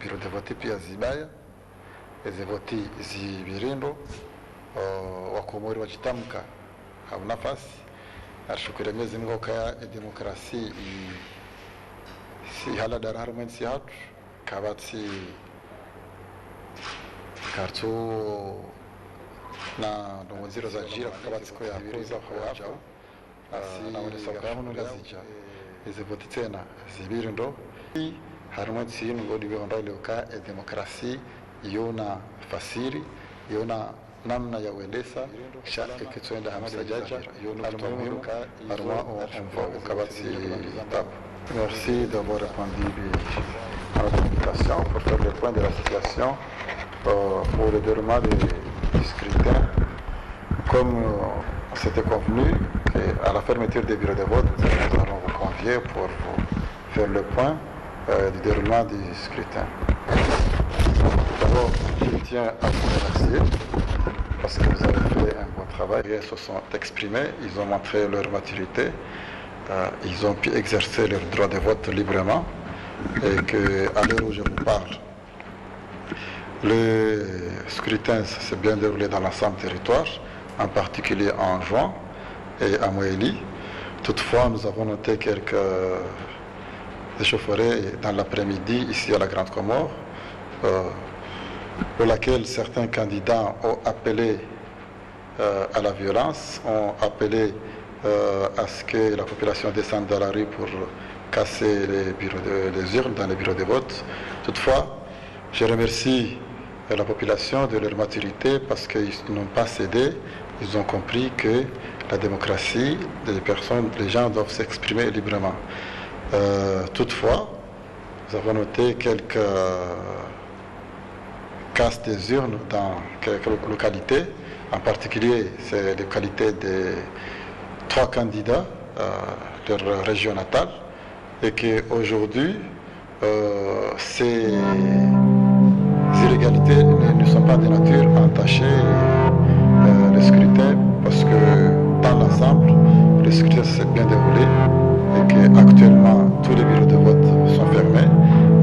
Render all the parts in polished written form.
biro de vote pia zibaya ezevoti zibirindo wakomori wachitamka hau nafasi ashukure mezi mgoka ya demokrasi si hala darar men si hatu kabatsi kartu na ndongonziro za jira kabatsi ko ya kuza kwa hapo na wale sokamu ngazija ezevoti tena zibirindo harimo tsinu ngodi bihonda leuka demokrasi yona fasiri yona namna ya uendesa shaka kitwenda hamsa jaja yona tumuruka harimo on kabati tap. Merci d'avoir répondu à notre invitation pour faire le point de la situation pour le déroulement du scrutin. Comme c'était convenu à la fermeture des bureaux de vote, nous allons vous convier pour faire le point du déroulement du scrutin. D'abord, je tiens à vous remercier parce que vous avez fait un bon travail. Ils se sont exprimés, ils ont montré leur maturité, ils ont pu exercer leur droit de vote librement et qu'à l'heure où je vous parle, le scrutin s'est bien déroulé dans l'ensemble du territoire, en particulier en juin et à Moélie. Toutefois, nous avons noté quelques échauffourées dans l'après-midi ici à la Grande Comore, pour laquelle certains candidats ont appelé à la violence, ont appelé à ce que la population descende dans la rue pour casser les urnes dans les bureaux de vote. Toutefois, je remercie la population de leur maturité parce qu'ils n'ont pas cédé, ils ont compris que la démocratie, les gens doivent s'exprimer librement. Toutefois, nous avons noté quelques casses des urnes dans quelques localités, en particulier c'est les localités des 3 candidats de leur région natale, et qu'aujourd'hui, ces illégalités ne sont pas de nature à entacher le scrutin, parce que dans l'ensemble, le scrutin s'est bien déroulé et qu'actuellement tous les bureaux de vote sont fermés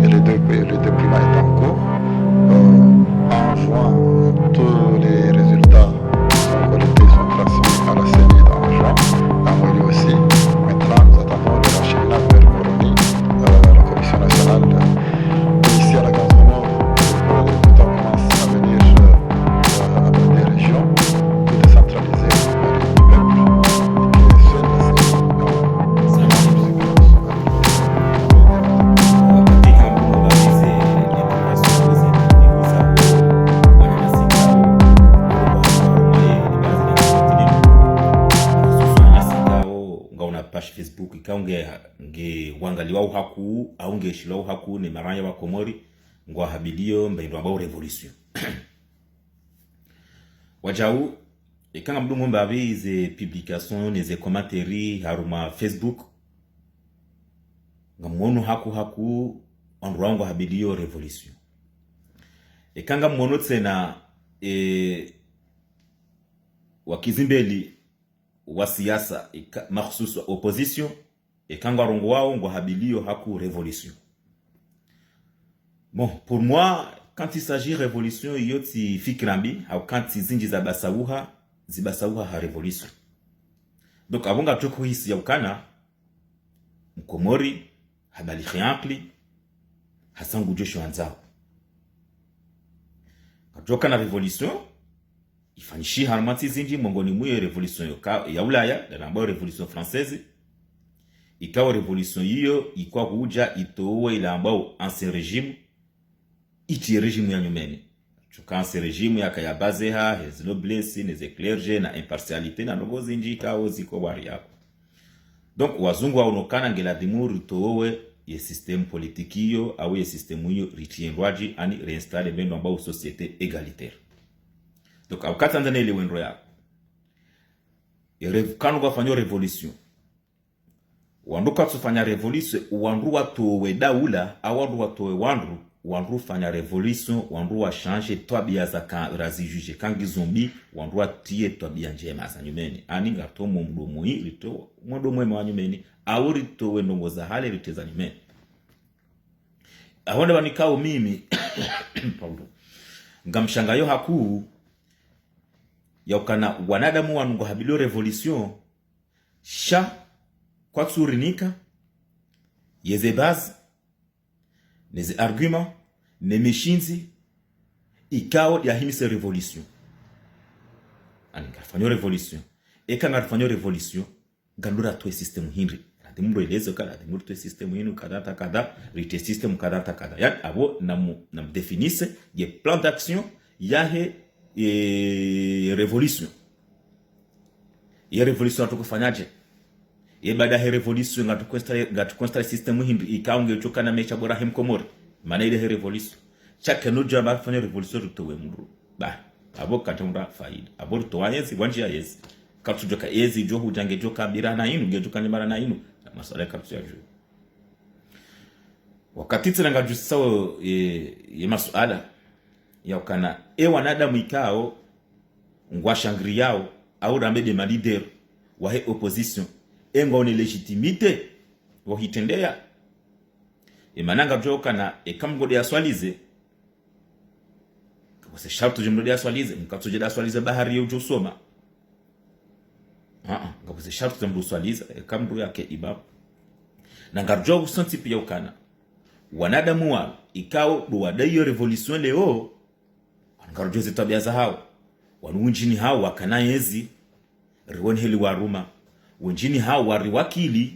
et le dépouillement est en cours. En juin, tous les résultats collectés sont transmis à la CENI en juin, en Mali aussi. Maintenant, nous attendons le l'acheminement vers Moroni, la Commission nationale. Ici à la Grande Comore, les résultats commencent à venir à des régions, tout décentralisées par les peuples, et que seuls Facebook ikaunge wangaliwa uhaku au ngeshila uhaku ni maranya wa Komori ngwa habilio mbendo ambao revolution wajau ikanga mdumo mbabe ze publication neze commentaires haruma Facebook ngamono haku onrwango habilio revolution ikanga mmono tsena wakizimbeli wa siasa makhsus opposition ikanga rongo wao ngo habilio haku révolution. Bon, pour moi, quand il s'agit révolution, yoti fikrambi au quand zinji za basauha zibasauha ha révolution. Donc abonga toko hisi ya ukana mkomori habali khiankli hasangu josho anzao. Katoka na révolution ifanishi harmati zinji mongoni muye revolution ya Ulaya na ambayo revolution française ikawa revolution hiyo ikwa kuja itowe ile ambao ancien régime iti régime ya nyumeni chuka ancien régime yakayabazeha his noblesse les clergés na impartialité na nogo zinji kao ziko bari yako. Donc wazungu waonokana ngela dimuru towe ye système politique hiyo au ye système hiyo ritiendwaji ani reinstaller bendo ambao société égalitaire. Donc wakati ndani ile wendo yako kanu gafanya revolution wanduka tufanya revolution wandu watowe daula awandu watowe wandu fanya revolution wandu wa changer tabia za razi juge kangi zombi wandu atie tabia njema za nyumeni ani ngatomo mdomo hii lito mdomo wa nyumeni au rito wendongo za hale liteza nyumeni ahonde banikao mimi ngamshangayo haku yaukana wanadamu wanungo habilo revolution sha kwa tsurinika yeze base neze argument ne mishinzi ikao ya himise revolution ani ngafanya revolution eka ngafanya revolution ngandura to system hinri ndimundo elezo kala ndimundo to system hinu kadata kada rite system kadata kada ya abo nam definisse ye plan d'action yahe revolution ye revolution atukufanyaje ye baada ya revolution ngatukonsta system hindu ikaunge uchoka na mecha bora hemkomori maana ile revolution chake noja bafanya revolution rutowe muru ba abo katumra faida abo rutowayenzi wanjia yezi katujoka yezi jo hujange joka birana inu gejoka ni barana inu masala kapsu ya juu wakati tsenanga jusawo ye masuala ya kana wanadamu ikao ngwashangri yao au rambe de malider wa he opposition engone legitimité wa hitendea mananga joka na kamgode ya swalize kwa shartu jumlode ya swalize mkatuje da swalize bahari ya ujosoma ngapose shartu jumlode swalize kamgode yake ibab na ngarjo usanti pia ukana wanadamu wa ikao duwada hiyo revolution leo ngarjo zitabia za hao wanunjini hao wakana yezi riwoni heli waruma wenjini hao wariwakili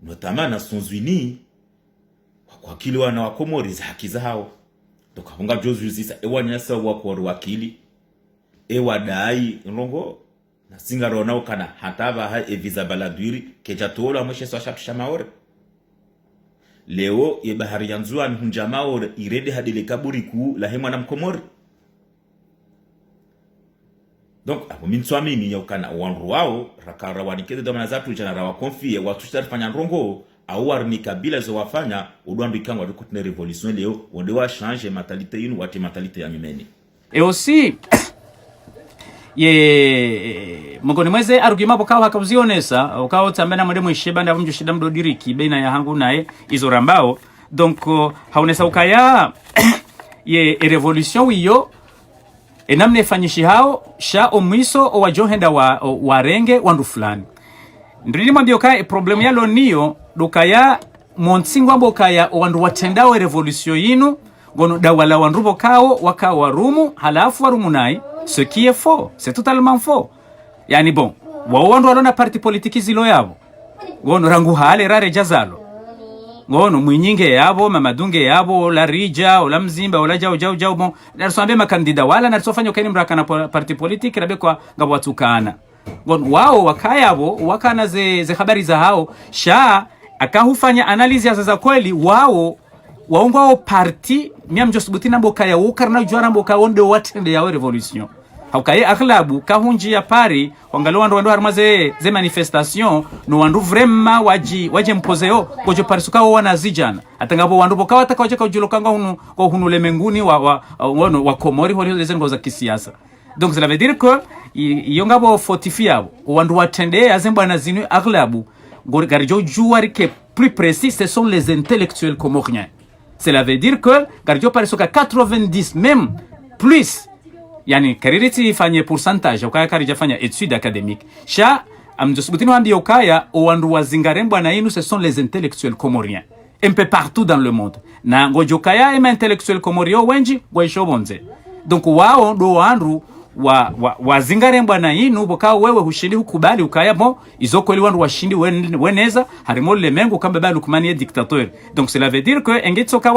notamana sonzwini wakili wana wakomori za haki za hao tukahunga jozu zisa ewanyasa wakori wakili ewadai nrongo na singa ronao kana hataba ha eviza baladwiri keja tolo amweshe so shatusha maore leo ye bahari ya nzua nhunja maore irede hadile kaburi kuu la hemwa na mkomori. Donc apo mintswami ni yokana wanru wao rakara wanikeze domana zatu jana rawa konfie watu fanya nrongo au warnika bila zo wafanya udwandu ikangwa dukutne revolution leo onde wa changer mentalité yinu wati mentalité ya mimeni. Et aussi ye mongoni mweze argument bokao hakabuzionesa ukao tambana mwende mwisheba nda mjo shida mdo diriki baina ya hangu nae izo rambao donc haonesa ukaya ye revolution wiyo enamne fanyishi hao sha omwiso o wajohenda warenge wandu fulani ndiri mwambio ka problem yalo niyo dokaya montsingo ambo kaya wandu watendao revolution yinu gono dawala wandu bokao wakao warumu halafu warumu nai ce qui est faux, c'est totalement faux. Yani bon, wandu walona parti politiki zilo yabo gono rangu hale rare jazalo ngono mwinyinge yabo mamadunge yabo la rija ola mzimba ola jao bon narsombe makandida wala narsofanya kani mraka na parti politiki rabe kwa ngabo watukana ngono wao wakayabo wakana ze habari za hao sha akahufanya analizi za kweli wao waungwa parti miamjo subutina mbokaya ukarna jwara mbokaya onde watende ya revolution haukaye akhlabu kahunji ya pari wangalo wandu harmaze ze manifestation no wandu vraiment waje mpozeo gojo parisuka wana zijana atangabo wandu bokawa takawaje kajulo kanga hunu lemenguni wa komori holi zezengo za kisiasa. Donc cela veut dire que yongabo fortifiabo wandu watende azembana zinu akhlabu garijo juari que plus précis ce sont les intellectuels comoriens. Cela veut dire que Gardio Parisoka 90 même plus yani kaririti fanye pourcentage ukaya karija fanya étude académique sha amjosubutino ambi ukaya owandu wazingarembwa na inu ce sont les intellectuels comoriens un peu partout dans le monde na ngojokaya ema intellectuel comorio wenji gwaishobonze donc wao ndo wandu wazingarembwa na inu bokao wewe hushindi hukubali ukaya mo izokweli wandu washindi weneza harimo lemengo kamba balu kumani dictateur. Donc cela veut dire que engetsoka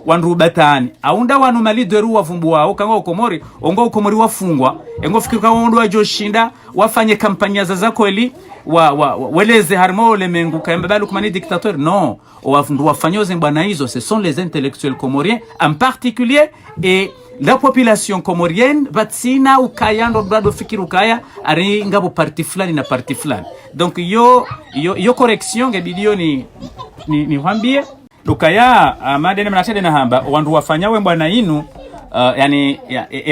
wandu batani aunda wanu malideru wavumbu wao kanga komori ongo komori wafungwa engo fikira wandu wajoshinda wafanye kampanya za kweli weleze harimo lemengo kamba balu kumani dictateur. Non, wafundu wafanyoze bwana hizo ce sont les intellectuels comoriens en particulier et la population comorienne batsina ukayando brado fikiru kaya ari ngabo parti fulani na parti fulani. Donc yo correction ngebidio ni hambie ukaya madene mnatende na hamba wandu wafanyawe bwana inu yani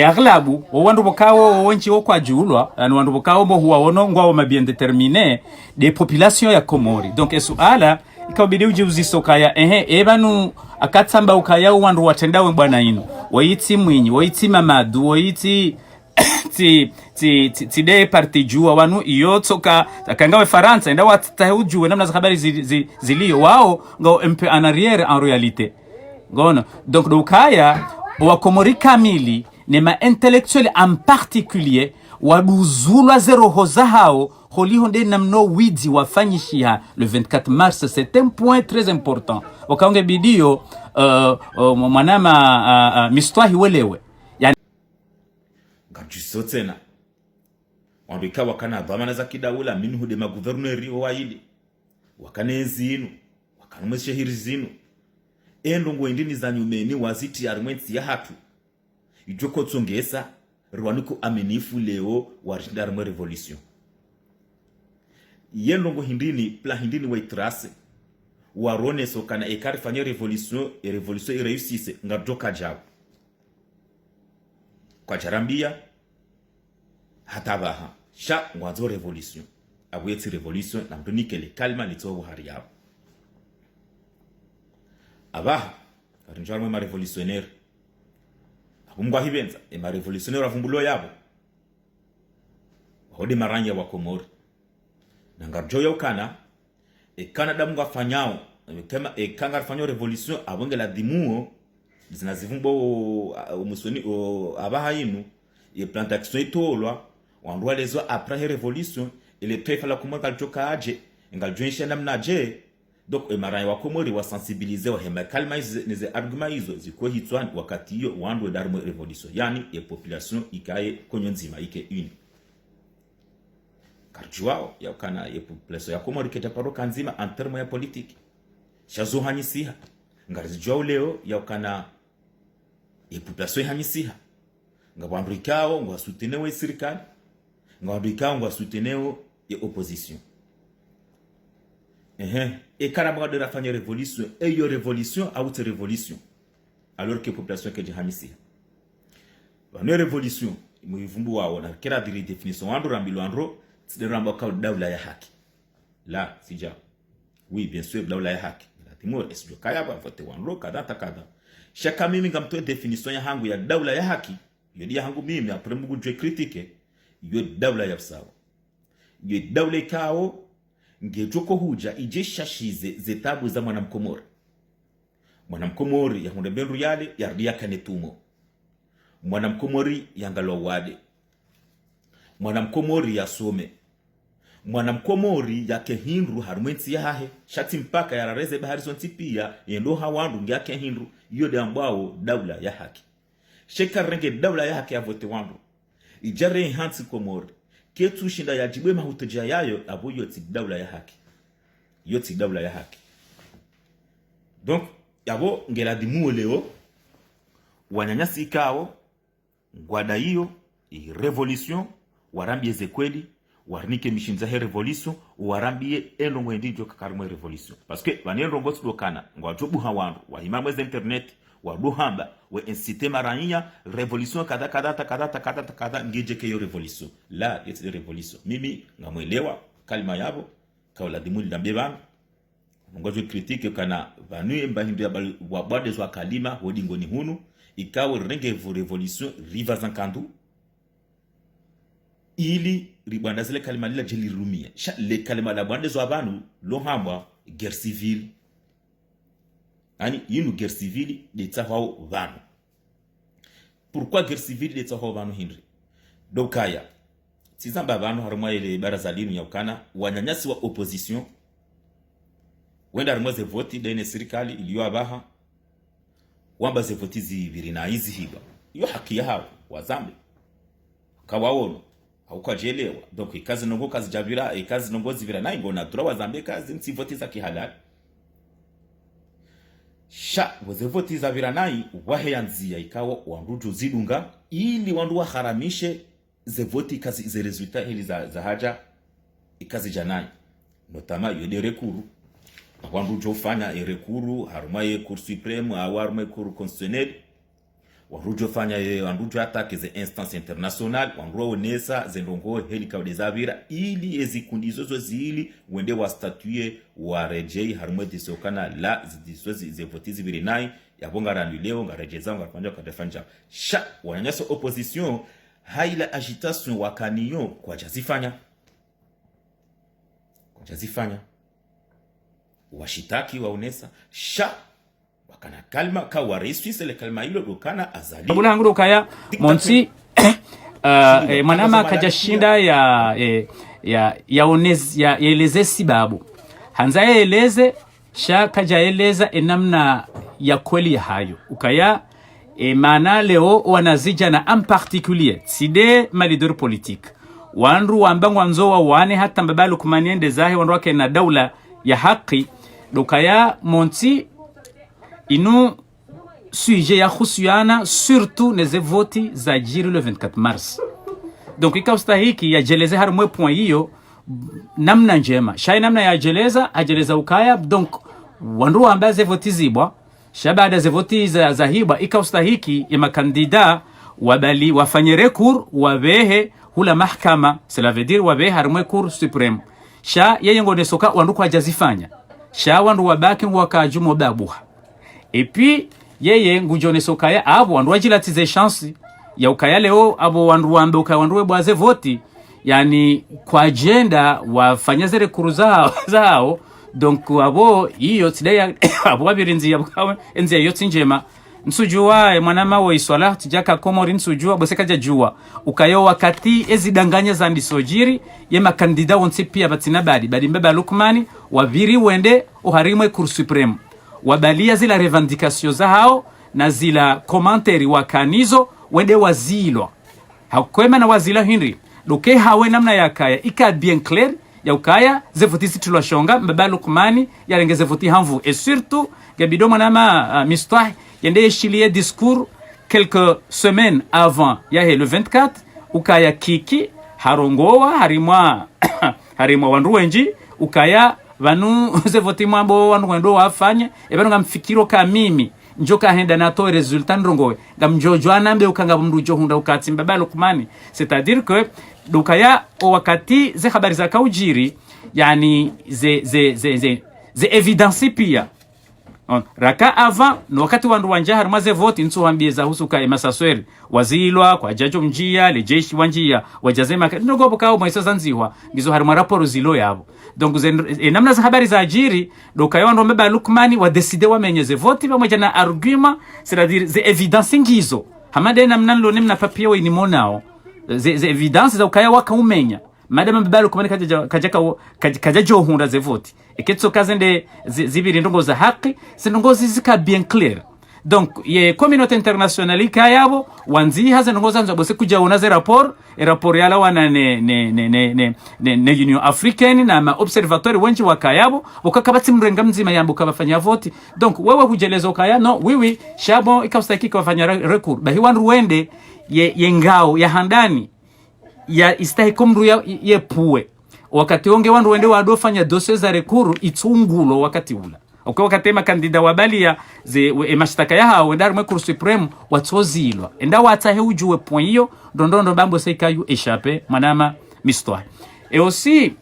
aglabu wandu bokao wonchi okwa julwa yani wandu bokao bo huwa wono ngwa ma bien déterminé des populations ya Komori. Donc esuala ikabidi uje uzisokaya ebanu akatsamba ukaya wandu watendawe bwana ino waiti Mwinyi waiti Mamadu waiti ti parti jua wanu iyo toka kangawe Faransa enda watahujue namna za habari zilio wao ngao mpe en arrière en réalité ngono donc ukaya wa Komori kamili ne ma intellectuel en particulier waduzulwa zero hoza hao holiho nde namno widi wafanyishia le 24 mars. C'est un point très important wakaonge bidio mwanama mistwahi welewe yani ngajusotena wandika wakana dhamana za kidawula minhu de maguverneri wa ili wakanezinu wakanumeshehiri zinu endongo indini za nyumeni waziti armwensi ya hatu ijoko tsongesa rwanuko amenifu leo warinda armwe revolution yendongo hindini pla hindini wa itrase warone sokana ekari fanya revolution ireusise ngadoka jao kwa charambia hatabaha sha ngwazo revolution abuyeti revolution na mdunikele kalma litobu hari yao abaha arinjwarwe ma revolutionnaire abumgwa hibenza ma revolutionnaire avumbulo yabo hodi maranya wa Komori na ngarjo yokana Canada mga fanyao kama kanga fanyo revolution abonge la dimuo zinazivumbo umusoni abaha inu plantation itolwa wandwa lezo après revolution ile taifa la Komori kalitoka aje ngaljoisha namna je donc maranya wa Komori wa sensibiliser wa hema kalma nize argument hizo ziko hitwani wakati hiyo wandwe darmo revolution yani population ikaye konyo nzima ike une karjuao ya kana ya population ya Komori keta paroka nzima en terme ya politique shazo hanyisiha ngarijao leo ya kana ya population hanyisiha ngabandrikao ngwasutenewe serikali ngabandrikao ngwasutenewe ya opposition et carrément de la fin de révolution et yo révolution à haute révolution alors que population que jihamissia ba révolution muvumbu wao na kila diri definition wando rambilo andro de ramba ka dawla ya haki la sija oui bien sûr dawla ya haki la timor est jo kaya ba vote wando kada takada shaka mimi ngamtoe definition ya hangu ya dawla ya haki yo dia hangu mimi après mugu je critique yo dawla ya sawa yo dawla kao ngejoko huja ijeshashize zetabu za mwanamkomori ya hunde benru yale ya rdia kanetumo mwanamkomori ya ngalo wade mwanamkomori ya some mwanamkomori ya kehinru harumwensi ya hahe shati mpaka ya rareze baharizonti pia yendo hawandu ngia kehinru yode ambao dawla ya haki sheka renge dawla ya haki ya vote wandu ijare hansi Komori ketu shinda ya jibwe mahutoja yayo abo yoti dawla ya haki yoti dawla ya haki donc yabo ngela dimuo leo wanyanyasi ikao ngwada hiyo revolution warambie zekweli warnike mishinza he revolution warambie elongo ndijo kakarumwe revolution parce que banendo ngotsu dokana ngwajobu hawandu wahimamwe za internet waduhamba we inciter maranya revolution kada ngije ke yo revolution la it's the revolution mimi ngamwelewa kalima yabo kaula dimuli dambe bana ngojo critique kana vanu mbahindu ya wabade zwa kalima hodingo ni hunu ikawo renge revolution riva zankandu ili ribanda zile kalima lila jeli rumia le kalima la bande zwa banu lo hamba guerre civile ani yinu guerre civile de tsahao vanu. Pourquoi guerre civile de tsahao vanu Henry dokaya tizamba vanu harumwa ile baraza linu ya ukana wanyanyasi wa opposition wenda harumwa ze voti dene serikali iliyo abaha wamba ze voti zibiri na hizi hiba iyo haki ya hao wazambe kawaono haukajelewa donc ikazi nongo kazi javira ikazi nongo zivira na ingona tura wazambe kazi nsi voti za kihalali sha wazevoti za viranai wahe yanzia ikawa wanduju zidunga ili wandu waharamishe zevoti kazi ze resultat hili za haja ikazi janai notama yode rekuru wanduju ufanya rekuru harumaye cour supreme awarumaye cour constitutionnelle warujo fanya warujo atake ze instance international wanruo onesa zendongo helika udezavira ili ezikundi zozo zili wende wa statue wa rejei harumwe disokana la zidiswezi zevotizi virinai yabonga ranuleo ngarejeza ngarfanja kadefanja sha wananyasa opposition haila agitation wakaniyo kwa jazifanya washitaki waonesa sha wakana kalma ka wareswise le kalma hilo dokana azali abula hanguro kaya monsi manama kajashinda ya eleze sibabu hanza ya eleze sha kajaeleza enamna ya kweli ya hayo ukaya maana leo wanazija na en particulier side malidor politique wanru wambangu wanzoa wane hata mbabalu kumaniende zahe wanru wake na daula ya haki dokaya monti inu sujet ya khusiana surtout neze voti za jiri le 24 mars donc ikaustahiki ya jeleze harumwe point hiyo namna njema shai namna ya ajeleza ukaya donc wanru wambaze voti zibwa shabada ze voti za hibwa ikaustahiki ya makandida wabali wafanye recours wabehe hula mahkama cela veut dire wabehe harumwe cour supreme sha yeye ngone soka wandu kwa jazifanya sha wandu wabaki wakajumo babuha et puis yeye ngujone soka ya abo wandu wajilatize chance ya ukaya leo abo wandu wambe ukaya wandu webwaze voti yani kwa agenda wafanya zere kuruza zao donc abo hiyo tidaya abo wabirinzi ya bukawe enzi yo tinjema nsujua mwanama wa iswala tijaka komori nsujua boseka jajua ukayo wakati ezidanganya za ndisojiri ye makandida wonse pia batina badi mbeba Lukmani wabiri wende uharimwe cour supreme wabalia zila revendication za hao na zila commentary wakanizo wende wazilwa hakwema na wazila Henry doke hawe namna yakaya ika bien clair ya ukaya zevotisi tulwashonga mbeba Lukmani yarengeze voti hanvu et surtout gabido mwanama mistah yende chilie discours quelques semaines avant yahe le 24 ukaya kiki harongowa harimwa wandu wenji ukaya vanu zevoti mwambo wandu wendo wafanye ebano ngamfikiro ka mimi njoka henda na to resultat ndrongowe ngamjojo anambe ukanga mrujo hunda ukati mbaba Lukmani c'est-à-dire que ukaya wakati ze habari za kaujiri yani ze evidence pia raka avant no wakati wandu wanja harumaze voti nso wambie za husuka emasasweri wazilwa kwa jajo mjia le jeshi wanjia wajazema ndogo bukao mwaisa zanziwa ngizo haruma raporo zilo yabo donc namna za habari za ajiri doka yondo mbeba Lukmani wa decide wamenyeze voti pamoja na argument c'est-à-dire ze evidence ngizo hamade namna lo nemna papier we ni monao ze evidence za ukaya wakaumenya madama mbeba Lukmani kajajo hunda ze voti eketso kazende zibiri ndongo za haki sindongo zizika bien clair donc ye communauté internationale kayabo wanzi haza ndongo zanzo bose kuja unaze rapport yala wana ne Union Africaine na ma observatoire wenji wakayabo ukakabati mrenga mzima yambo kabafanya vote donc wewe hujelezo kaya no wiwi shabo ikastaki kufanya recours bahi wandu wende ye ngao ya handani ya istahi komru ye puwe wakati onge wandu wende wadofanya dossier za rekuru itungulo wakati ula wakati makandida wabalia ze mashtaka ya hao wenda rumwe cour supreme watozilwa enda watahe ujue point hiyo dondondo bambo seikayu échappé manama mistwa et aussi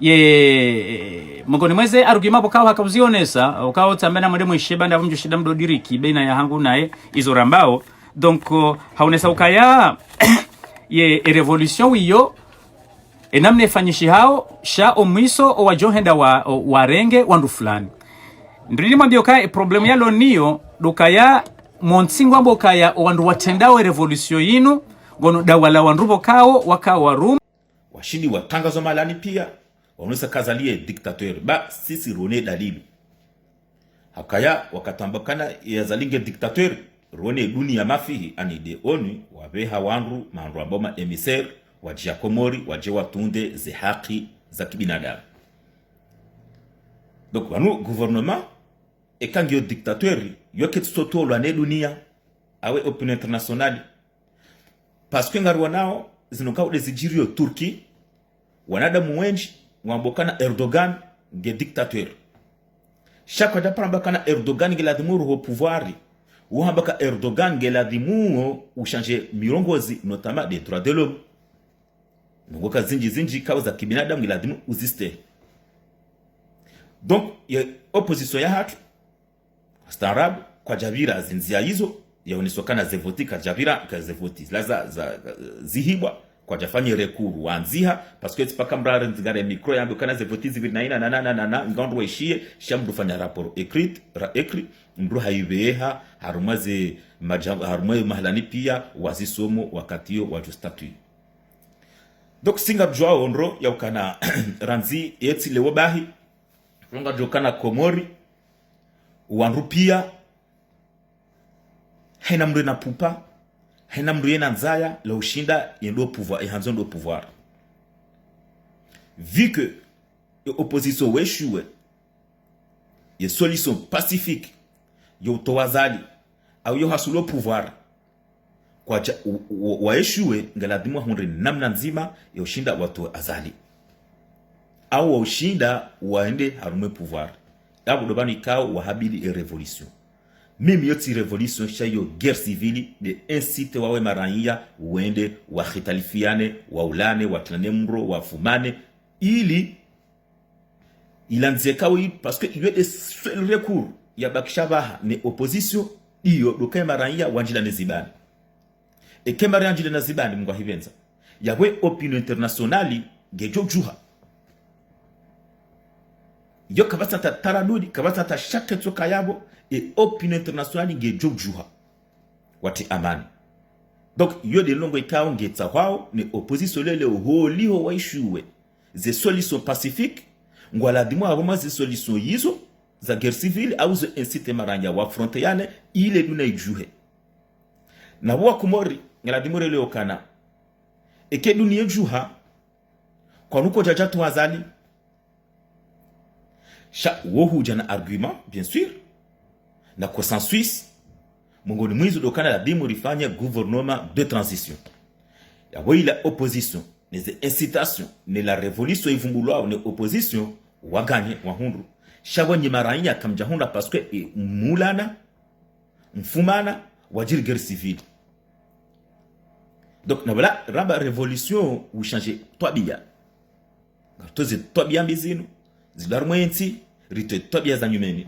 ye mongoni mweze argument bokao hakabuzionesa ukao tambana mwende mwisheba nda mjo shida mdodiriki baina ya hangu nae izo rambao donc haonesa ukaya ye revolution wiyo enamne fanyishi hao sha omwiso o wajohenda warenge wandu fulani ndiri mwambio kaya problemu yalo niyo dokaya montsingo ambo kaya wandu watendao revolution yinu gono dawala wandu kao wakawa rum washindi watangazo malani pia wanaweza kazalie dictateur ba sisi rone dalilu hakaya wakatambakana ya zalinge dictateur rone dunia mafihi anide onu wabeha wandu mandu amboma emissaire wajia komori wajia watunde ze haki za kibinadamu donc wanu gouvernement ekangio dictateur yoke tsoto lwane dunia awe opinion internationale parce que ngarwa nao zinoka udezijirio Turki wanada muwenji wambokana Erdogan nge dictateur chaque da pramba kana Erdogan nge ladimuru ho pouvoir uhambaka Erdogan ngeladimuo uchange mirongozi notamment des droits de l'homme ngoka zinji kauza kibinadamu ngeladimu uziste. Donc ya opposition ya hatu staarabu kwa javira zinzia hizo yaonesokana zevoti kajavira kazevoti laza zihibwa kwa jafanye rekuru wanziha parce que tipaka mbrare nzigare micro yambe kana zevoti ziviri na ngandwa ishie shamdu fanya rapport écrit mdu haibeha harumaze harumaze mahalani pia wazisomo wakati yo waju statut. Donc singa jwa onro yaukana ranzi yeti lewobahi nga jokana Komori wanru pia hena mre na pupa hena mre na nzaya la ushinda yendo pouvoir et hanzo ndo pouvoir vu que opposition weshue ye solution pacifique yo towazali au yo hasulo pouvoir kwa waeshue ngaladimwa honre namna nzima ya ushinda watu azali au ushinda waende harume pouvoir abo dobani kao wahabili e revolution mimi yoti revolution shayo guerre civile de incite wawe maranya uende wahitalifiane waulane watlane mro wafumane ili ilanzie kawi parce que il y a des seuls recours ya bakishabaha ne opposition iyo dokae maranya wanjila nezibani e kemari anjila nezibani mngwa hivenza yawe opinion internationali gejo juha yo kabasa ta taradudi kabasa ta shake tsoka yabo et opinion internationale gejo juha wati amani. Donc yo de longo ikao ngetsa wao ne opposition lele holiho waishuwe ze solution pacifique ngwala dimwa aboma ze solution yizo za guerre civile au ze incite maranya wa fronteyane ile duna ijuhe na wa Komori ngala dimore leo kana eke dunia juha kwa nuko jajatu wazali wohu jana argument bien sûr na consensus mongoni mwizu dokana la dimu rifanya gouvernement de transition ya wila opposition les incitations ne la révolution ivumbulwa ne opposition waganye wahundu shabonye maranya kamjahunda parce que mulana mfumana wajir guerre civile. Donc na voilà raba révolution ou changer tobia toze tobia mbizinu zidarmwenti rite tobia za nyumeni.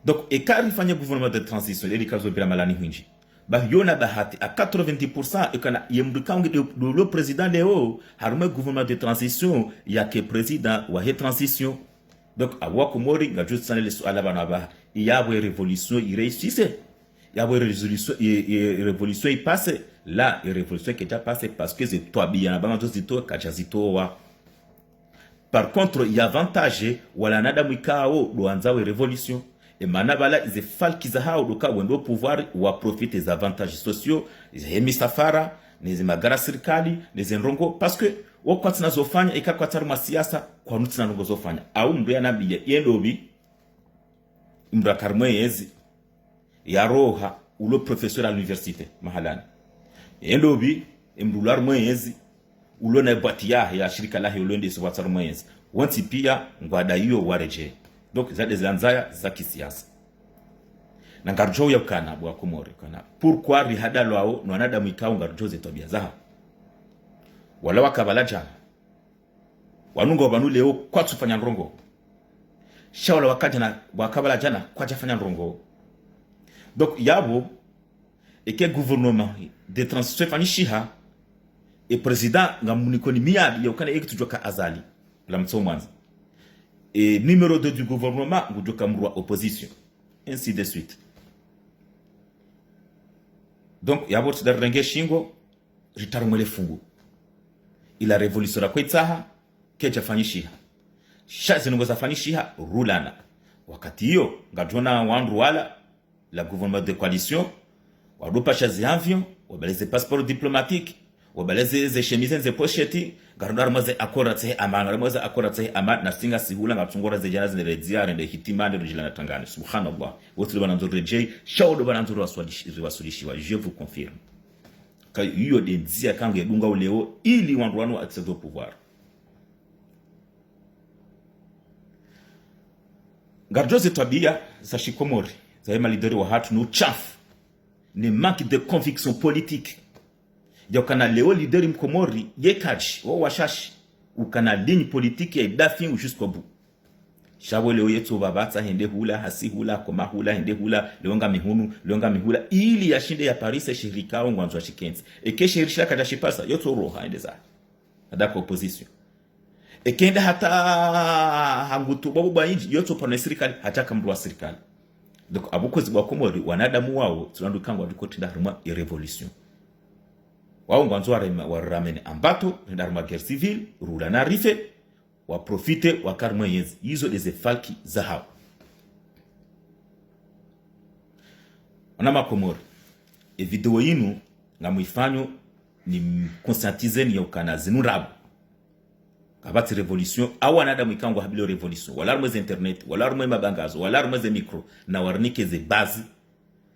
Donc ekari fanya gouvernement de transition eli kazo bila malani hinji ba yona bahati à 90% ekana yemdukangi de le président leo harume gouvernement de transition yake président wa he transition. Donc awa Komori nga juste sanele so ala bana ba yabwe révolution i réussissait yabwe révolution i passe là et révolution qui déjà passé parce que c'est toi bien ba to zito kachazito wa. Par contre il y a avantage wala nada mwikao doanzawe révolution et manabala ize falkiza hao doka wendo pouvoir wa profite des avantages sociaux ize misafara neze magara serikali neze nrongo parce que wakati nazofanya ikakwatari masiasa kwa nuti na nrongo zofanya au mdu ya nabiye yendobi mdu karmwezi ya roha ulo professeur à l'université mahalani yendobi mdu larmwezi ulo na batia ya shirika lahi ulonde so watari mwezi wanti pia ngwada hiyo wareje. Donc za des lanzaya za kisiasa na ngarjo ya kana bwa Komori kana pourquoi rihada lwao no anada mwikao ngarjo ze tobia za wala wakabala jana wanungo banu leo kwa tufanya ndrongo shawala wakaja na wakabala jana kwa jafanya ndrongo. Donc yabo eke gouvernement de transition fanishiha et président ngamunikoni miyabi yokana ekitujoka azali la mtsomwanza et numéro 2 du gouvernement ngujoka mrwa opposition ainsi de suite. Donc yabo tsadarenge shingo ritarumele fungu ila révolution la kwetsaha kecha fanyishiha shazi ngo zafanyishiha rulana wakati hiyo ngajona wandu wala la gouvernement de coalition wadopa shazi avion wabaleze passeport diplomatique wabaleze ze chemise ze pochette garudar maze akorate amana maze akorate amana na singa sihula ngatungora ze jana zile ziara nde hitimande rujilana tangani subhanallah wotu bana nzuri rejei shaudo bana nzuri waswalishiwa je vous confirme ka hiyo de nzia kangu edunga uleo ili wandu wanu accès au pouvoir. Garjo ze tabia za Shikomori za malideri wa hatu no chafu ne manque de conviction politique yakana leo lideri mkomori yekaji o washashi ukana ligne politique ya dafi jusqu'au bout shabo leo yetu babatsa hende hula hasi hula koma hula hende hula leonga mihula ili yashinde ya Paris shirika ngwanzo shikenzi eke shirika kada shipasa yoto roha hende za adako opposition ekenda hata hangutu babu bayinji yoto pana serikali hataka mdu wa serikali donc abukozi bwa Komori wanadamu wao tunandukangwa dukotinda haruma ya revolution wao ngwanzo wa ramene ambato ndaruma guerre civile rula na rife wa profite wa karma yenzi hizo des falki za hao wanama Komori video yinu ngamuifanyo ni conscientiser ni yokana zinurabu kabati revolution awa nada mwikango habilo revolution wala rumwe za internet wala rumwe mabangazo wala rumwe za micro na warnike ze base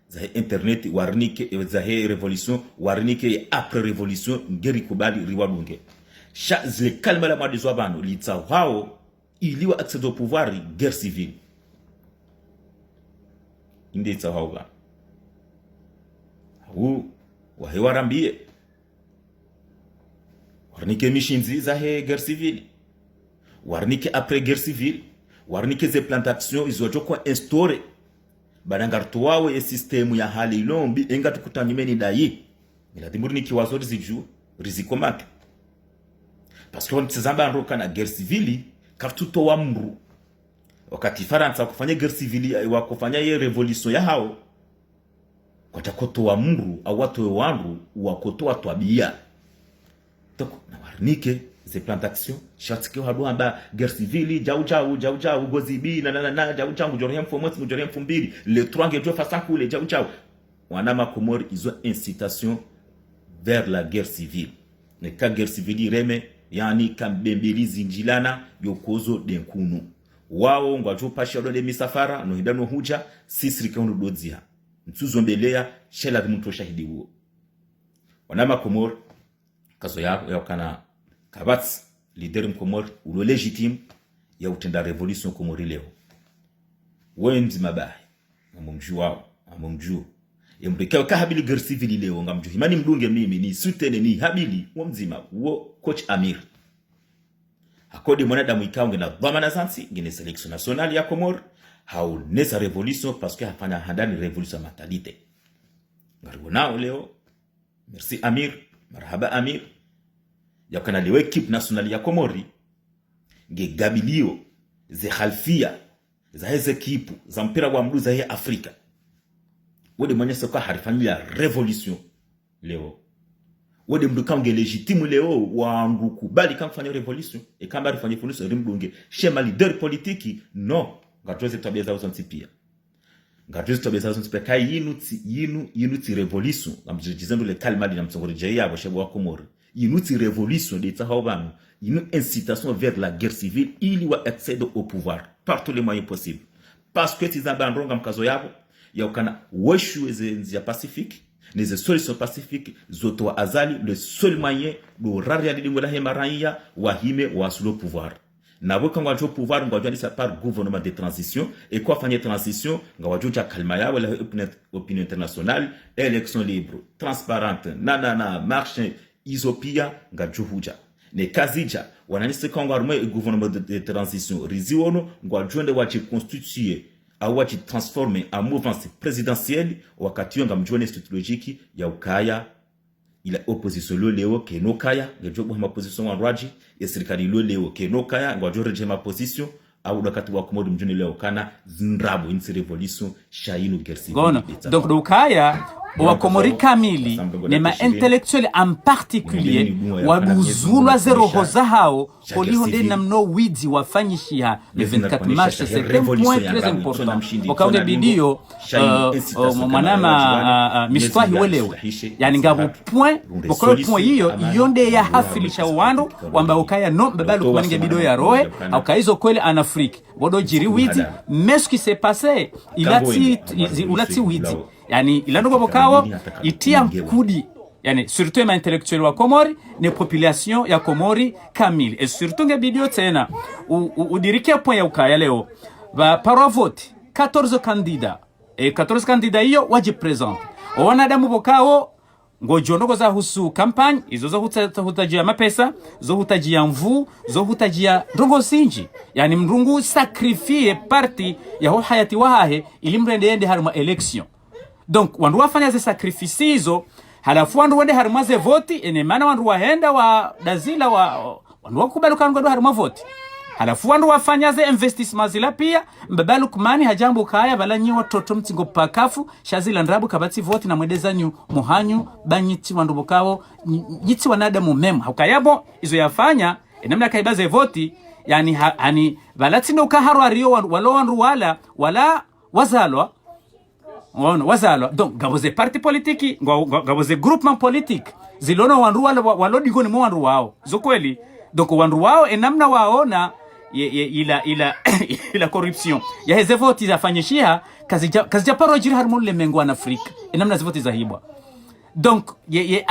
za internet warnike za revolution warnike après revolution ngeri kubali riwadunge sha zile kalma la madizo abano litsa wao iliwa accès au pouvoir guerre civile inde tsa wao ba hu wahewarambie warnike mishinzi za guerre civile warnike après guerre civile warnike ze plantation izojokwa instaure badangarto wawe e systemu ya hali lombi enga tukutanyimeni dayi miladimuri ni kiwazori ziju rizikomake parce que on tsamba nroka na guerre civile kaftuto wa mru wakati Faransa kufanya guerre civile wa kufanya ye revolution ya hao kwa takoto wa mru au watu wangu wakotoa twabia toko na warnike ze plantation shatike hadwamba guerre civile jau gozibi na jau joriem fomot joriem fombili le trois jo façon coule jau wanama Komori izo incitation vers la guerre civile ne ka guerre civile reme yani kambembelizi njilana yokozo denkunu wao ngwajo pasha de misafara no hidano huja sisirika ndo dodzia ntuzombelea shela mtu shahidi huo wanama Komori kazo ya kana kabats leader Komori ulo legitime ya utenda revolution Komori leo wenzi mabahi amomjua yamrekao kahabili guerre civile leo ngamjua imani mdunge mimi ni sutene ni habili wamzima wo coach Amir akodi mwanadamu ikaunge na dhamana zansi ngine selection nationale ya Komori hau nesa revolution parce que hafanya handani revolution mentalite ngaribo nao leo merci Amir marhaba Amir yakana liwe equipe nationale ya Komori nge gabilio ze khalfia za heze equipe za mpira wa mdu za hii Afrika wode mwenye soka harifanya revolution leo wode mdu kange legitime leo wangu kubali kufanya revolution e kamba rifanye revolution rimdunge shema leader politiki no ngatweze tabia za uzantipia ngatweze tabia za uzantipia kai yinuti revolution ngamjizendo le kalmadi na msongore yabo shebo wa Komori yinuti revolution de tahobanu une incitation vers la guerre civile ili wa accède au pouvoir par tous les moyens possibles parce que tizambandronga mkazo yabo yaukana weshu ya pacifique les solutions pacifiques zoto azali le seul moyen de raria de la hemaraia wahime wa sous le pouvoir na boka ngwajo pouvoir ngwajo sa par gouvernement de transition et quoi fanye transition ngwajo ja kalma ya wala opinion internationale élection libre transparente na marche isopia ngwajo huja ne kazija wananisi kongwa e gouvernement de transition riziono ngwajo nde wachi constituer awachi transformer en mouvance présidentielle wakati yonga mjone stratégique ya ukaya ila opposition lo leo keno kaya ngejo kwa opposition wa Rwaji ya serikali lo leo keno kaya ngwajo rejema position au wakati wa Komori mjone leo kana zindrabo insi revolution shainu gersi donc do kaya wa Komori kamili ne ma intellectuel en particulier waduzulwa zero hoza hao holihonde namno widi wafanyishia le 24 mars c'est un point très important wakaunde bidio mwanama miswahi welewe yani ngabo point bokolo point hiyo yonde ya hafilisha wando wamba ukaya no babalu kumaninge bidio ya roe au kaizo kweli en Afrique bodo jiri widi mais ce qui s'est passé ulati widi yani ilando bokawo itia mkudi yani surtout ma intellectuel wa Komori ne population ya Komori kamili et surtout nge bidio tena udirike point ya ukaya leo ba par vote 14 candidats et 14 candidats hiyo wajipresente wanadamu bokao ngojondo za husu campagne izo zo hutajia mapesa zo hutajia mvu zo hutajia ndongo sinji yani mrungu sacrifier parti ya ho hayati wahe ili mrende haruma election donc wandu wafanya ze sacrifice hizo halafu wandu wende haruma ze voti ene maana wandu wahenda wa dazila wandu wakubaluka ngado haruma voti halafu wandu wafanya ze investissement zila pia mbabalu kumani hajambo kaya balanyi watoto mtingo pakafu shazila ndabu kabati voti na mwedeza nyu muhanyu banyiti wandu bokao yiti wanadamu mema hukayabo izo yafanya namna kaibaze voti yani hani balati ndo kaharo ario walo wandu wala wazalwa wazalwa donc gaboze parti politique gaboze groupement politique zilono wandu walo digoni mo wandu wao zokweli donc wandu wao namna waona ila corruption ya heze voti zafanyishia kazi paro jiri harmo le mengo na Afrika namna zivoti za hibwa donc ye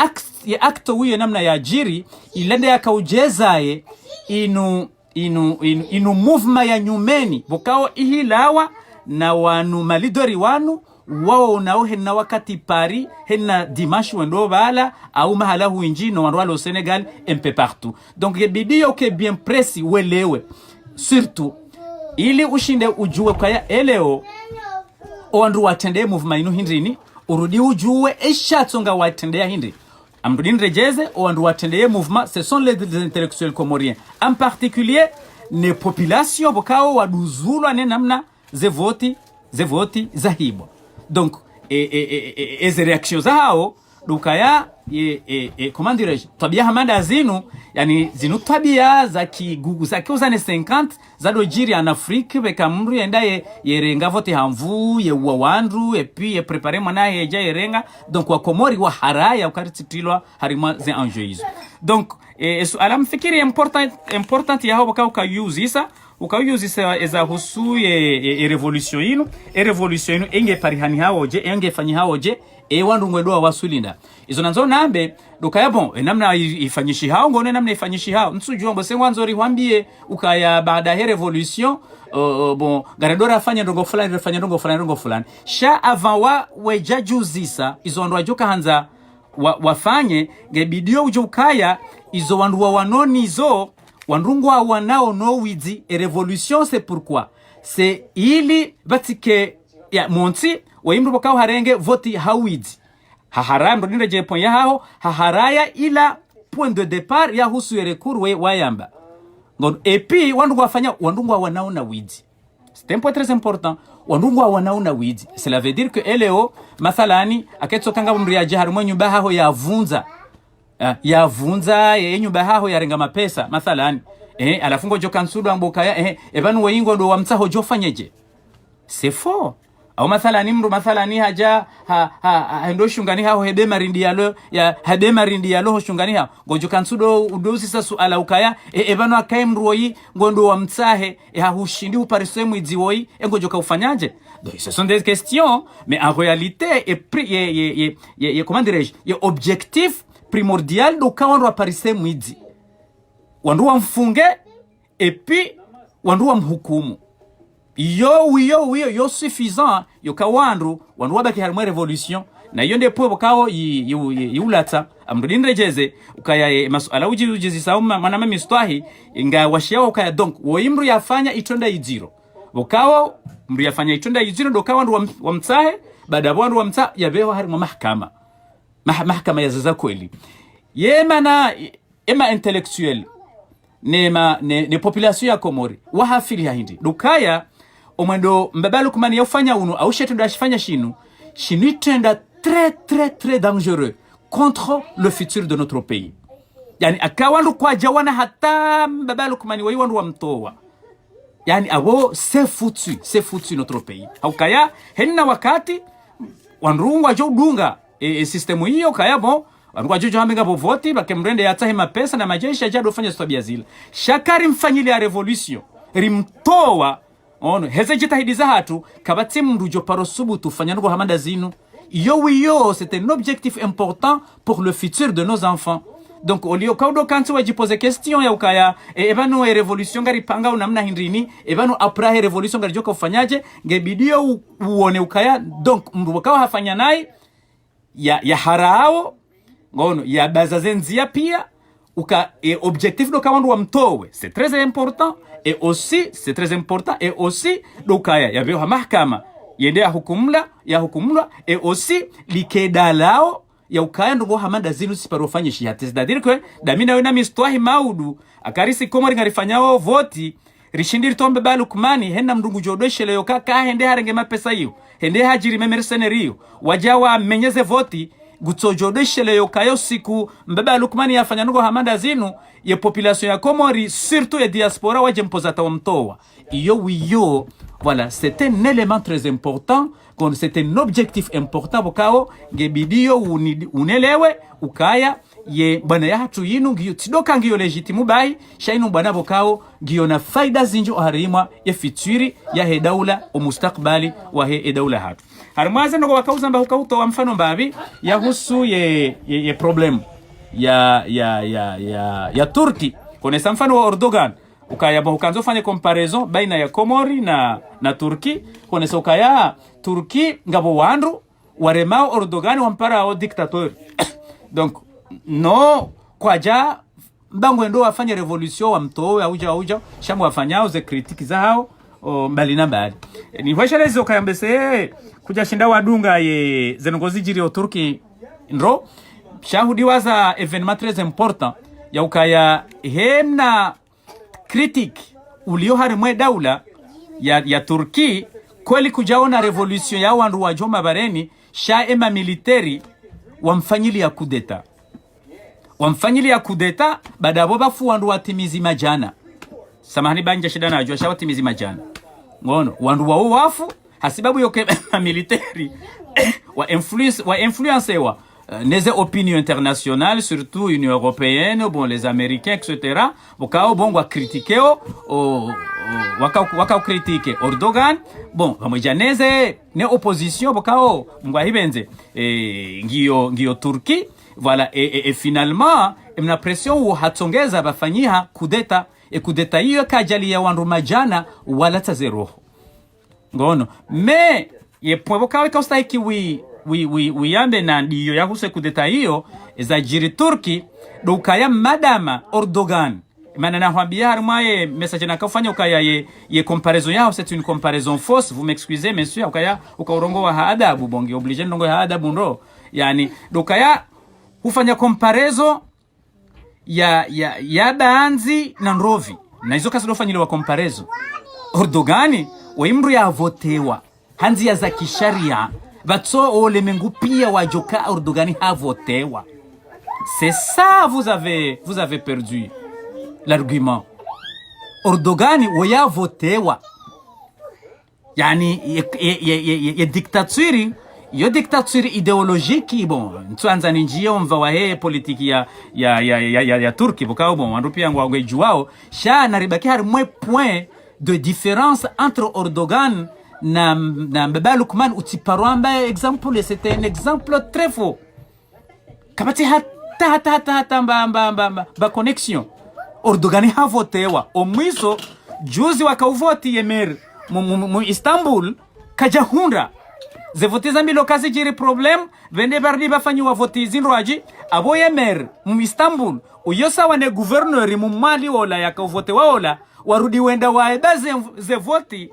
acto huyo namna ya jiri ilende yakaujezaye inu movement ya nyumeni bokao ihilawa na wanu malidori wanu wao unao henna wakati pari henna dimanche wendo bala au mahala huinjino wandu wa Senegal un peu partout donc ye bidio ke bien presi welewe surtout ili ushinde ujue kaya eleo wandu watende movement inu hindrini urudi ujue eshatsonga watende ya hindi amrudin rejeze wandu watende mouvement ce sont les intellectuels comoriens en particulier les populations bokao waduzulwa ne namna ze voti za hibo donc eze reaction zao dukaya comment dirais-je tabia hamanda zinu yani zinu tabia za kigugu za kiuzane 50 za dojiri en Afrique beka mru yenda yerenga vote hamvu ye wandu et puis ye préparer mwana yeja yerenga donc wa komori wa haraya ukaritilwa harima ze enjeux donc alam fikiri important ya hao baka use isa ukayuzisa eza husu revolution inu revolution inu enge parihani haoje enge fanyi haoje wandu ngwedoa wasulinda izo nanzo nambe dukaya bon namna ifanyishi hao ngone namna ifanyishi hao nsujua mbo sengwanzori hwambie ukaya baada ya revolution bon garadora afanya ndongo fulani sha avant wejajuzisa izo ndo ajoka hanza wafanye ngebidio ujukaya izo wandu wanoni izo wandungwa wanao no wizi revolution c'est pourquoi c'est ili batike ya monti waimru bokao harenge voti hawizi hahara mrodinde je point ya hao haharaya ila point de départ ya husu recours wayamba donc et puis wandungwa wanao na wizi c'est un point très important wandungwa wanao na wizi cela veut dire que eleo mathalani aketso kanga mriaje harimo nyumba haho yavunza nyumba haho yarenga mapesa mathalani alafungo jo kansudo ambokaya ebanu weingo ndo wamtsaho jo fanyeje c'est faux au mathalani mru mathalani haja ndo shungani haho hede marindi yalo shungani haho gojo kansudo udosi sasu ala ukaya ebanu akaye mruoi ngondo wamtsahe hahushindi upariswe mwidziwoi ngojo ka ufanyaje donc ce sont des questions mais en réalité comment dirais-je objectif primordial do kawandu aparise mwidzi wandu wamfunge et puis wandu wamhukumu yo suffisant yo kawandu wandu wabaki harimo revolution na iyo ndepo bokao yulata amrudin rejeze ukaya masuala ujizi sauma manama mistwahi inga washiao ukaya donc woimru yafanya itonda iziro bokao mru yafanya itonda iziro do kawandu wamtsahe baada wandu wamtsa yabeho harimo mahakama ya zaza kweli yemana ema intellectuel ne population ya Komori wahafili ya hindi dukaya omwendo mbabalu kumani ya ufanya unu au shetu ashifanya shinu itenda très dangereux contre le futur de notre pays yani akawandu kwa jawana hata mbabalu kumani wa iwandu wa mtowa yani awo c'est foutu notre pays haukaya henna wakati wanrungwa jo dunga systemu hiyo kaya bon wanrungwa jo hamenga bovoti bakemrende yatahe mapesa na majeshi ajado fanya stabia zile shakari mfanyile ya revolution rimtowa heze jitahidiza hatu kabati mrujo parosubutu fanyanugo hamanda zinu yo c'est un objectif important pour le futur de nos enfants donc olio kaudo kantu wajipose question ya ukaya ebano revolution gari panga unamna hindrini ebano après revolution gari joka ufanyaje ngebidio uone ukaya donc mbukao hafanya naye ya harao ngono ya bazazenzia pia uka objectif do kawandu wa mtowe c'est très important et aussi do kaya ya bio mahakama yende ya hukumla et aussi likeda lao ya ukaya ndo hamanda zinu siparofanye shihati c'est-à-dire que damina wena mistwahi maudu akarisi komori ngarifanyao voti rishindiri tombe balukmani henda mdungu jodweshele yoka ka hende harenge mapesa hiyo hende hajiri memercenario wajawa menyeze voti gutsojodeshele yokayo siku mbeba lukmani yafanya nugo hamanda zinu ye population ya Komori surtout ya diaspora waje mpozata wa mtowa iyo voilà c'est un élément très important quand c'est un objectif important bokao ngebidio unelewe ukaya ye bana ya hatu yinu ngiyo tidoka ngiyo legitimu bai shainu bana bokao ngiyo na faida zinjo harimwa ya fituri ya hedaula o mustakbali wa hedaula hatu harmaza ndo wakauza mba hukauto wa mfano mbabi ya husu ye problem ya Turki konesa mfano wa Erdogan ukaya ukanzo fanya comparaison baina ya Komori na Turki konesa ukaya Turki ngabo wandu waremao Erdogan wampara o dictateur donc no kwaja mbango ndo afanye revolution wa mtowe auja shamu wafanyao ze kritiki zao mbali na mbali ni hweshelezi ukayambese kuja shinda wadunga ye zenongozi jiri o Turki ndro shahudi waza evenement très important ya ukaya hemna critique ulio harimwe daula ya Turki kweli kujaona revolution ya wandu wa joma bareni sha ema military wamfanyili ya kudeta baada abo bafu wandu watimizi majana samahani banja shida na jua watimizi majana ngono wandu wao wafu hasibabu yoke military wa influence les opinions internationales surtout Union européenne bon les américains etc bokao bongo critiquer waka critiquer Erdogan bon bamojaneze ne opposition bokao ngwa hibenze ngiyo Turki voilà et finalement mna pression hatsongeza bafanyiha kudeta hiyo kajali ya wandu majana wala tazero ngono me ye pobokawe kaustahiki wiyambe na ndiyo ya huse kudeta hiyo za jiri Turki dokaya madama Erdogan mana na hwambia harmaye message na kafanya ukaya ye comparaison yao c'est une comparaison fausse vous m'excusez monsieur ukaya ukaurongo wa adabu bongi obligé ndongo ya adabu ndo yani dokaya hufanya comparaison ya Banzi na Nrovi na hizo kazi dofanyile wa comparaison Erdogan waimru ya votewa hanzi ya za kisharia batso ole mengu pia wajoka Erdogan ha votewa c'est ça vous avez perdu l'argument Erdogan waya votewa yani ye dictature yo dictature idéologique bon ntuanza njio mva wa politiki ya Turki bokao bon wandu pia ngwa juao sha na ribaki har mwe point de différence entre Erdogan na Mbeba Lukman utiparwamba exemple c'était un exemple très faux kabati hata ba connexion Erdogan ha votewa omwiso juzi wakauvoti yemer mu Istanbul kajahunda ze voti zambi lokazi jiri problem vende bardi bafanyiwa voti zinroaji abo yemer mu Istanbul uyosa wane gouverneur mu Mali wala yakavotewa wala warudi wenda waeda ze voti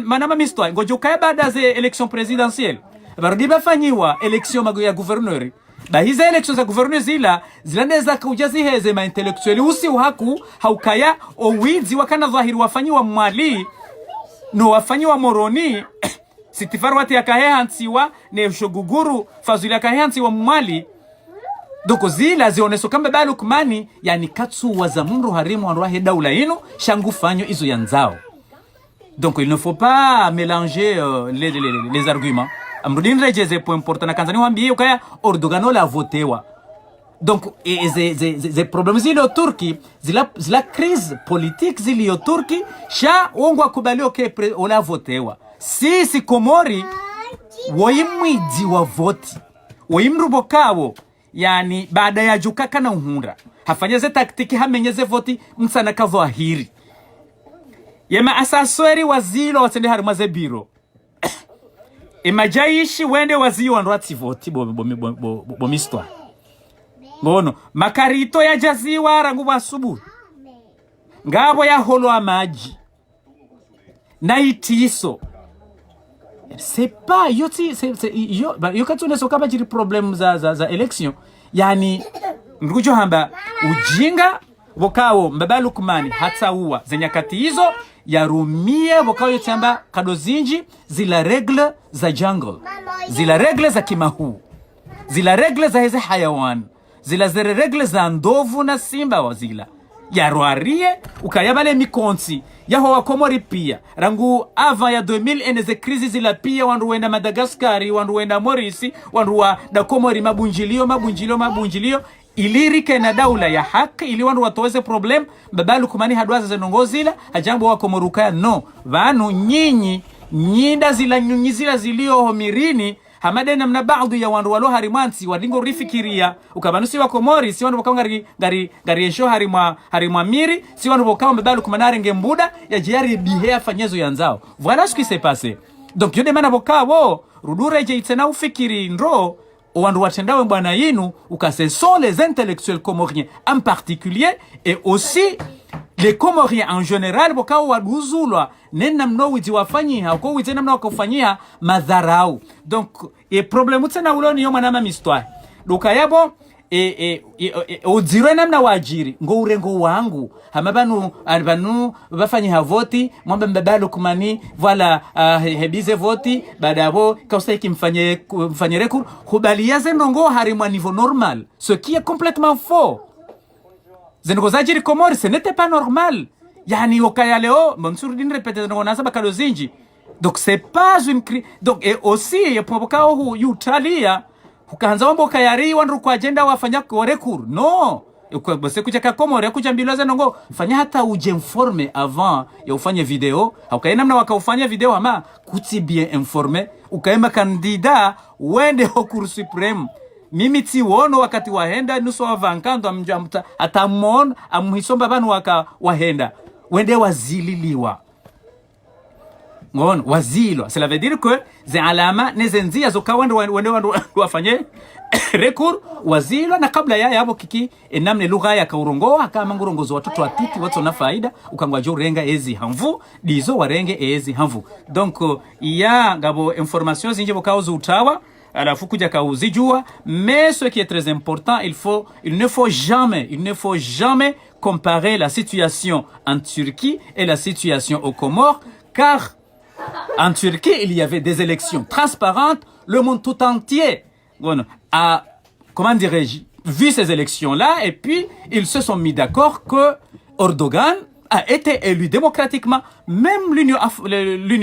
manama mistwa ngojo kaya baada ze election présidentielle bardi bafanyiwa election mago ya gouverneur ba hizo election za gouverneur zilandeza kujazi heze ma intellectuel usi uhaku haukaya owizi wakana dhahiri wafanyiwa Mali no wafanyiwa Moroni sitifarwati yakahehansiwa ne shoguguru fazuli yakahehansiwa Mali doko zila zioneso kamba balukmani yani katsu wazamuru harimu wanroa daula ino shangu fanyo izo yanzao. Donc il ne faut pas mélanger les arguments. Amrudin rejeze point important na kanzani wambiye ukaya Erdogan la votewa. Donc les problèmes zilio Turki zila crise politique zilio Turki sha wongwa kubalio ke ola votewa. Si Komori woyimwidi wa voti woyimrubokabo yani baada ya jukaka na uhunda hafanyeze taktiki hamenyeze voti msana kavahiri yema asasweri wazilo watende harimaze biro imajaishi wende waziyo wanduati voti bomistwa ngono makarito ya jaziwa rangu wasubu ngabo ya holo amaji na itiso c'est pas yo katune so kama jiri problem za election yani ngujo hamba ujinga bokao mbaba Lukmani hata uwa zenyakati hizo yarumie bokao yotamba kadozinji zila regle za jungle zila regle za kimahu zila regle za heze hayawan zila zere regle za ndovu na simba wazila yarwarie ukayabale mikonsi yaho wakomori pia rangu ava ya 2000 eneze krizi zila pia wandu wenda Madagaskari wandu wenda Morisi wandu wa da komori mabunjilio ilirike na daula ya haki ili wandu watoweze problem baba Lukmani hadwaza zenongozila hajambo wakomorukaya no vanu nyinda zila nyunyizila zilio homirini hamade namna baadhi ya wandu walo harimansi wadingo rifikiria ukabanusi wa Komori si wandu wakao ngari esho harimwa miri si wandu wakao mbaba Lukmani ngembuda ya jiari bihea fanyezo yanzao voilà ce qui s'est passé donc yode mana wakao rudure je itena ufikiri ndro wandu watendawe mbwana yinu ukase sont les intellectuels comoriens en particulier et aussi les Comoriens en général bokao waduzulwa nena mno witi wafanyiha uko witi namna wakufanyia madharau donc problemu tena uloni yo manama mistwa dukayabo ozirwe namna wajiri ngo urengo wangu hamabanu bafanyiha voti mwambe mbaba Lukmani voilà hebize voti badabo kausa mfanye recours kubaliaze ndongo harimwa niveau normal ce qui est complètement faux. Zenogozajiri Komori, ce n'était pas normal. Yani okaya leo, Mansour din répète ngonasa bakalozinji. Donc c'est pas une crise. Donc et aussi yapoboka hu yutalia ukaanza wambo kayari wandu kwa agenda wafanya kwa recours. Non. Uko bose kuchaka Komori kuja mbiloza nongo fanya hata ujinforme avant ya ufanye video. Haukaenda namna wakaufanya video ama kuti bien informé. Ukaema kandida wende ho Cour suprême. Mimi ti wono wakati wahenda nusu wavankando amjamta atamon amhisomba banu wahenda wende wazililiwa ngon wazilo cela veut dire que ze alama nezenzia zokawanda wende wafanye recours wazilo na kabla ya hapo kiki enamne lugha ya kaurongoa kama ngurongozo watoto watiti watu na faida ukangwa jo renga ezi hamvu dizo warenge ezi hamvu donc ya ngabo information zinje bokauzo utawa alafu kuja kauzijua mais ce qui est très important il ne faut jamais comparer la situation en Turquie et la situation aux Comores car en Turquie il y avait des élections transparentes le monde tout entier a comment dirais-je vu ces élections là et puis ils se sont mis d'accord que Erdogan a été élu démocratiquement même l'Union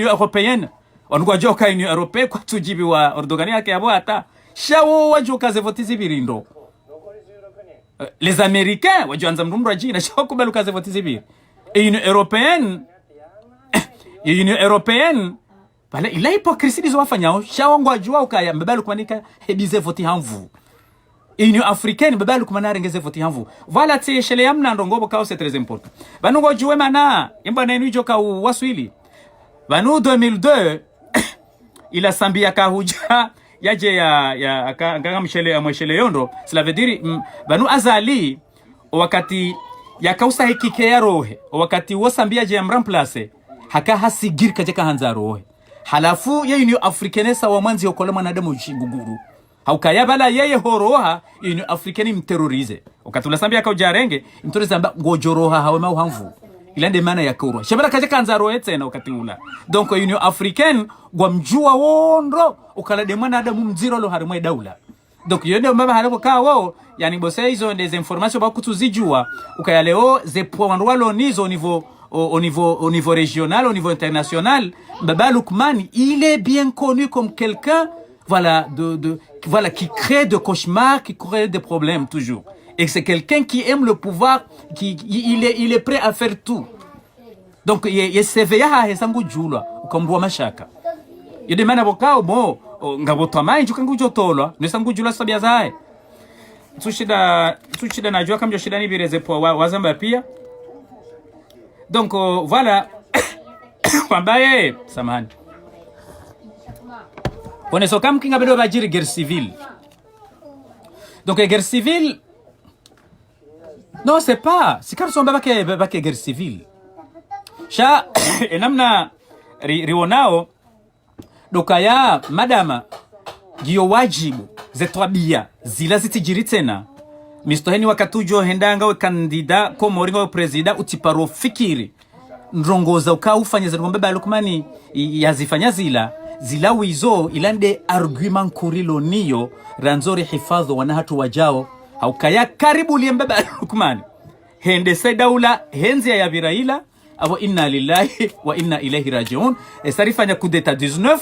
européenne wanugwa joka Union Européenne kwa tujibi wa Erdogan yake abo hata shawo wajoka ze voti zibiri ndo les Américains wajoanza mrumra jina shawo kubelu kaze voti zibiri Union Européenne bale ila hypocrisie dizo wafanyao shawo ngwajua ukaya mbebelu kwanika hebize voti hamvu Union Africaine mbebelu kumana rengeze voti hamvu voilà ti shele yamna ndongo bokao c'est très important banu ngojue mana imba nenu joka waswili banu 2002 ila sambia kahuja yaje ya nganga mshele yondo cela veut dire banu azali wakati yakausa hikike ya rohe wakati wosambia je mramplace haka hasigir kajeka hanza rohe halafu ya Union Africaine sawa mwanzi okole mwanadamu chiguguru haukaya bala yeye horoha Union Africaine mterrorize wakati ulasambia kaujarenge mterrorize amba ngojoroha hawe mauhamvu ilande mana ya kurwa shabara kaje kanzaro etena wakati ula donc Union Africaine gwamjua wondo ukala de mwana adamu mziro lo harimwe daula donc yone mbaba harabo kawo yani bose hizo des informations ba kutuzijua ukaya leo ze point walo nizo au niveau régional au niveau international Baba Lukmani il est bien connu comme quelqu'un voilà voilà qui crée de cauchemars qui crée des problèmes toujours. Et c'est quelqu'un qui aime le pouvoir, il est prêt à faire tout. Donc, il s'éveilla à Hesangu Djula, comme Boa Machaka. Il demande à Bokao, bon, Ngabotama, et Jukangu Jotolo, ne Sangu Djula Sabiazae. tushida najua kama shida ni bireze po wazamba pia. Donc voilà kwambaye samahani. On est comme kinga bedo bajiri guerre civile. Donc guerre civile non c'est pas si car son baba ke guerre civile. Sha enamna rionao dokaya madama giyo wajibu zetwabia zila zitijiri tena mistoheni wakatujo hendanga we kandida ko moringa we presida utiparo fikiri ndrongoza ukaufanya ngombe balukumani yazifanya zila wizo ilande argument kurilo niyo ranzori hifadho wanahatu wajao haukaya karibu liembe balukumani hende sedaula henzi ya viraila abo inna lillahi wa inna ilaihi rajiun sarifanya kudeta 19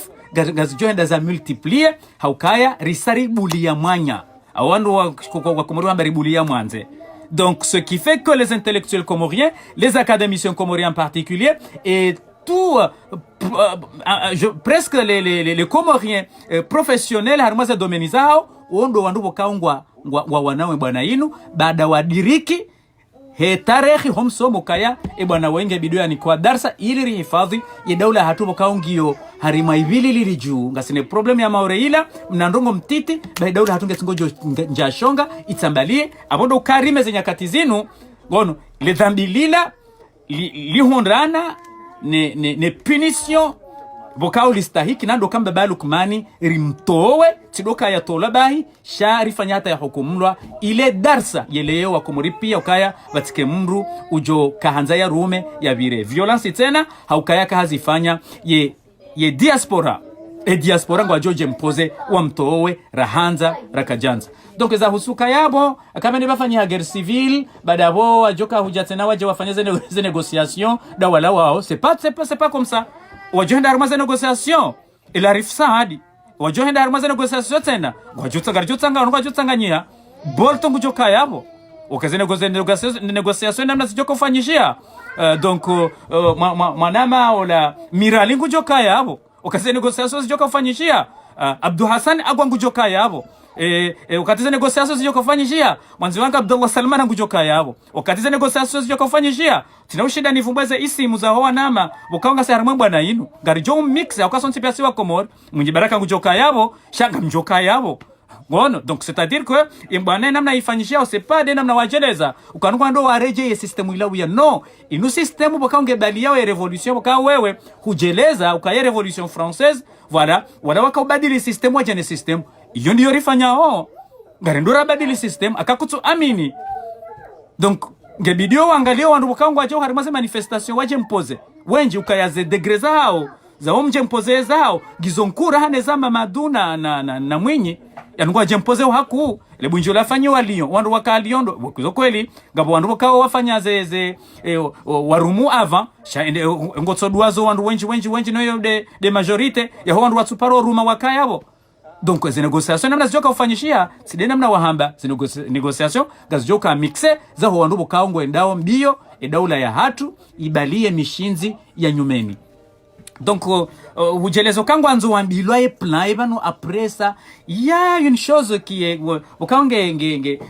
gazijohenda za multiplier haukaya risaribulia mwanya awandu wa komori wambaribulia mwanze. Donc ce qui fait que les intellectuels comoriens, les académiciens comoriens en particulier et tout presque les comoriens professionnels harmaza domenizao ondo wandu bokaungwa wanawe bwana inu baada wadiriki he tarehe homsomo kaya bwana wenge bidoya ni kwa darsa ili rihifadhi ya daula hatubo kaungio harima ibili liriju ngasine problem ya maureila mnandongo mtiti ba daula hatunge singojo njashonga itsambalie abondo karime zenyakati zinu gono le dhambilila lihondrana ne punition bokao listahiki nando kamba balukumani rimtowe tidoka ya tola bahi sharifanya hata ya hukumulwa ile darsa yeleo wa kumuripia ukaya batike mru ujo kahanza ya rume ya vire violence tena haukaya kahazifanya ye diaspora diaspora ngwa joje mpoze wa mtowe rahanza rakajanza. Donc za husuka yabo kama nibafanya guerre civile badabo ajoka hujatena waje wafanya ze négociation da wala wao c'est pas comme ça. Wajohenda harmaza négociation il arrive ça hadi wajohenda harmaza négociation tena wajutanga nyia bolto ngujoka yabo okaze négociation namna sijoko fanyishia donc manama ola mirali ngujoka yabo okaze négociation sijoko fanyishia Abdou Hassan agwa ngujoka yabo ukatiza negociations ziko kufanyishia mwanzi wangu Abdullah Salman ngujoka yabo ukatiza negociations ziko kufanyishia tina ushida nivumbeze isimu za hoa nama bukaonga sa harmwe bwana inu garijo mix akasonti pia siwa komor munji baraka ngujoka yabo shanga mjoka yabo ngono. Donc c'est-à-dire que imbane namna ifanyishia c'est pas de namna wajeleza ukanukwa ndo wareje system ila uya no inu system bukaonge bali yao ya revolution buka wewe hujeleza ukaye revolution française voilà wala wakaubadili system waje ne system iyo ndiyo rifanya garendura badili system akakutu amini. Donc ngebidio angalia wandu bukangu waje harimaze manifestation waje mpoze wenji ukayaze degreza hao za omje mpoze zao gizonkura hane zama maduna na mwinyi yanungwa je mpoze haku le bunjo lafanyi walio wandu wakaliondo kuzo kweli ngabo wandu bakao wafanya zeze warumu avant ngotsoduazo wandu wenji no de majorité ya wandu watsuparo ruma wakayabo. Donc ces négociations namna zijoka ufanyishia side namna wahamba négociation gazijoka mixe za ho wandu bukaongo endao mbio daula ya hatu ibalie mishinzi ya nyumeni. Donc hujelezo kangu anzo wambilwa plan ebano après ça ya une chose qui est bukaonge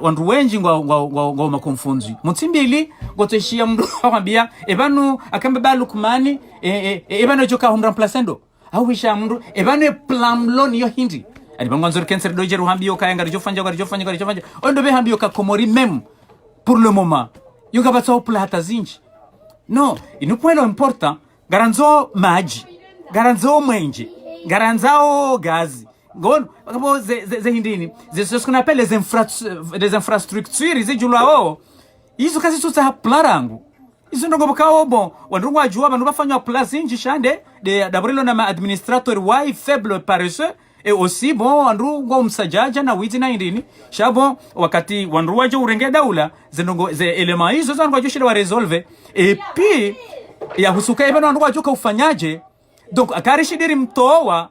wandu wenji ngwa makonfunzi mutimbili goteshia mdu kwambia ebano akamba balukumani ebano joka remplaçando awisha mndu ebane plamlo niyo hindi ali bangonzor cancer doje ruhambio kayanga rijofanja ondo be hambio ka komori même pour le moment yoga batso pla hata zinji no inukwelo important garanzo maji garanzo mwenje garanzao gazi ngono kabo ze hindini ze ce qu'on appelle les infrastructures zijulao izo kazi tutsa plarangu izo ndongo bukao bon wandungu ajua bantu bafanywa place inji shande de dabrilo na administrateur wai faible paresseux et aussi bon wandungu msajaja na wizi na indini shabo wakati wandungu waje urenge daula zinongo ze elema hizo zangu ajushile wa resolve et puis ya husuka ibano wandungu ajuka ufanyaje. Donc akarishidiri mtowa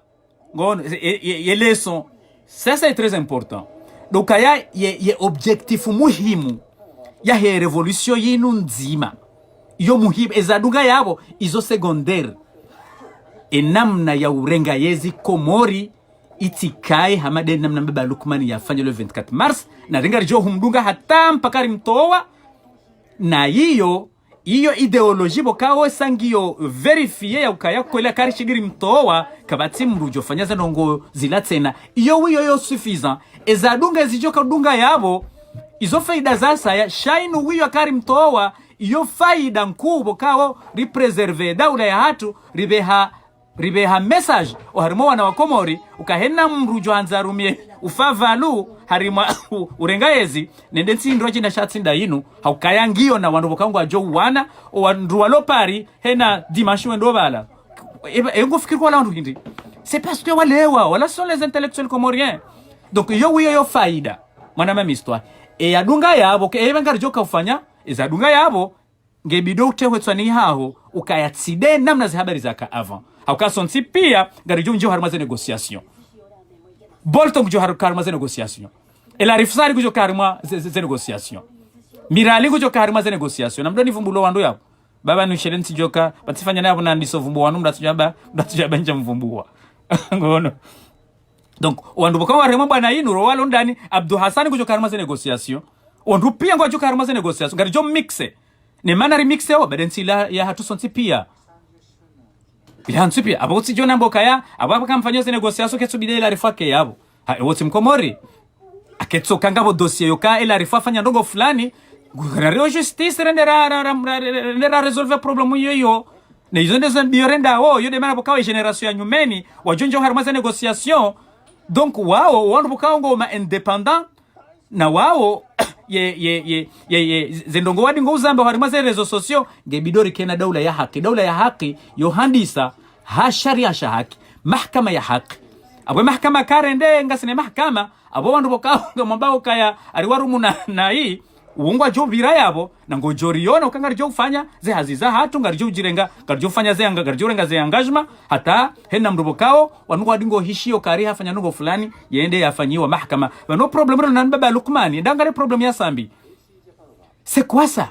ngono ye leçon ça c'est très important. Donc aya ye objectif muhimu ya he revolution yinu nzima yo muhimu ezaduga yabo izo secondaire enamna ya urenga yezi komori itikai hamade namna mbaba Lukman yafanya le 24 mars na ringa jo humdunga hata mpaka rimtoa na hiyo ideology bokao sangio verifie ya ukaya kwela kari shigiri mtoa kabati mrujo fanya za nongo zilatena iyo yo suffisant ezadunga zijoka dunga yabo izo faida za saya shainu wiyo kari mtoa iyo faida nkubo kao represerve daula ya hatu ribeha message oharimo wana wakomori ukahena mrujo hanzarumie ufavalu harima urengaezi nende nsindroji na shatsinda inu haukayangio na wandu bokangu ajo wana wandu walopari hena dimanche wendo bala engo fikiri kwa wandu hindi c'est parce que walewa wala sont les intellectuels comoriens donc yo faida mwana mama histoire e adunga yabo ke ebenga joka ufanya ezadunga yabo ngebido utehwetswa ni haho ukayatside namna za habari zaka avant haukasonsi pia ngarijo njo harma za négociation Bolton kujo harma za négociation Elarifsari kujo harma za négociation Mirali kujo harma za négociation namdo nivumbulo wandu yabo baba nusherensi joka batifanya nabo na ndisovumbo wanu mdatujaba nje mvumbua ngono donc wandu bokawa harma bwana inu walo ndani Abdou Hassan kujo harma za négociation wandu pia kujo harma za négociation ngarijo mixe ne mana remixe o badensi la ya hatu sonsi pia Ilansipia abotsi jona mbokaya ababa kamfanyose negociation ketsubide ila rifake yabo ha wotsi mkomori aketso kangabo dossier yoka ila rifafanya ndongo fulani gurario justice rendera resolve problème yoyo ne izonde zambiorenda yo de mana bokawa generation ya nyumeni wajonjo harmaza negociation donc wao wandu bokawa ngo ma independant na wao zendongo wadi ngo uzamba harmaza rezo sociaux ngebidori kena daula ya haki yo handisa ha sharia shahaki mahkama ya haki abo mahkama karende ngasine mahkama abo wandu bokawa ngomba kaya ariwarumu na hii uungwa jo vira yabo na ngojoriona ukangari jo ufanya ze haziza hatu ngari jo jirenga ngari jo fanya ze ngari jo renga ze engagement hata hena mrubokao wanungwa dingo hishio kari hafanya nungo fulani yende yafanyiwa mahkama no problem na baba Lukman ndangare problem ya sambi c'est quoi ça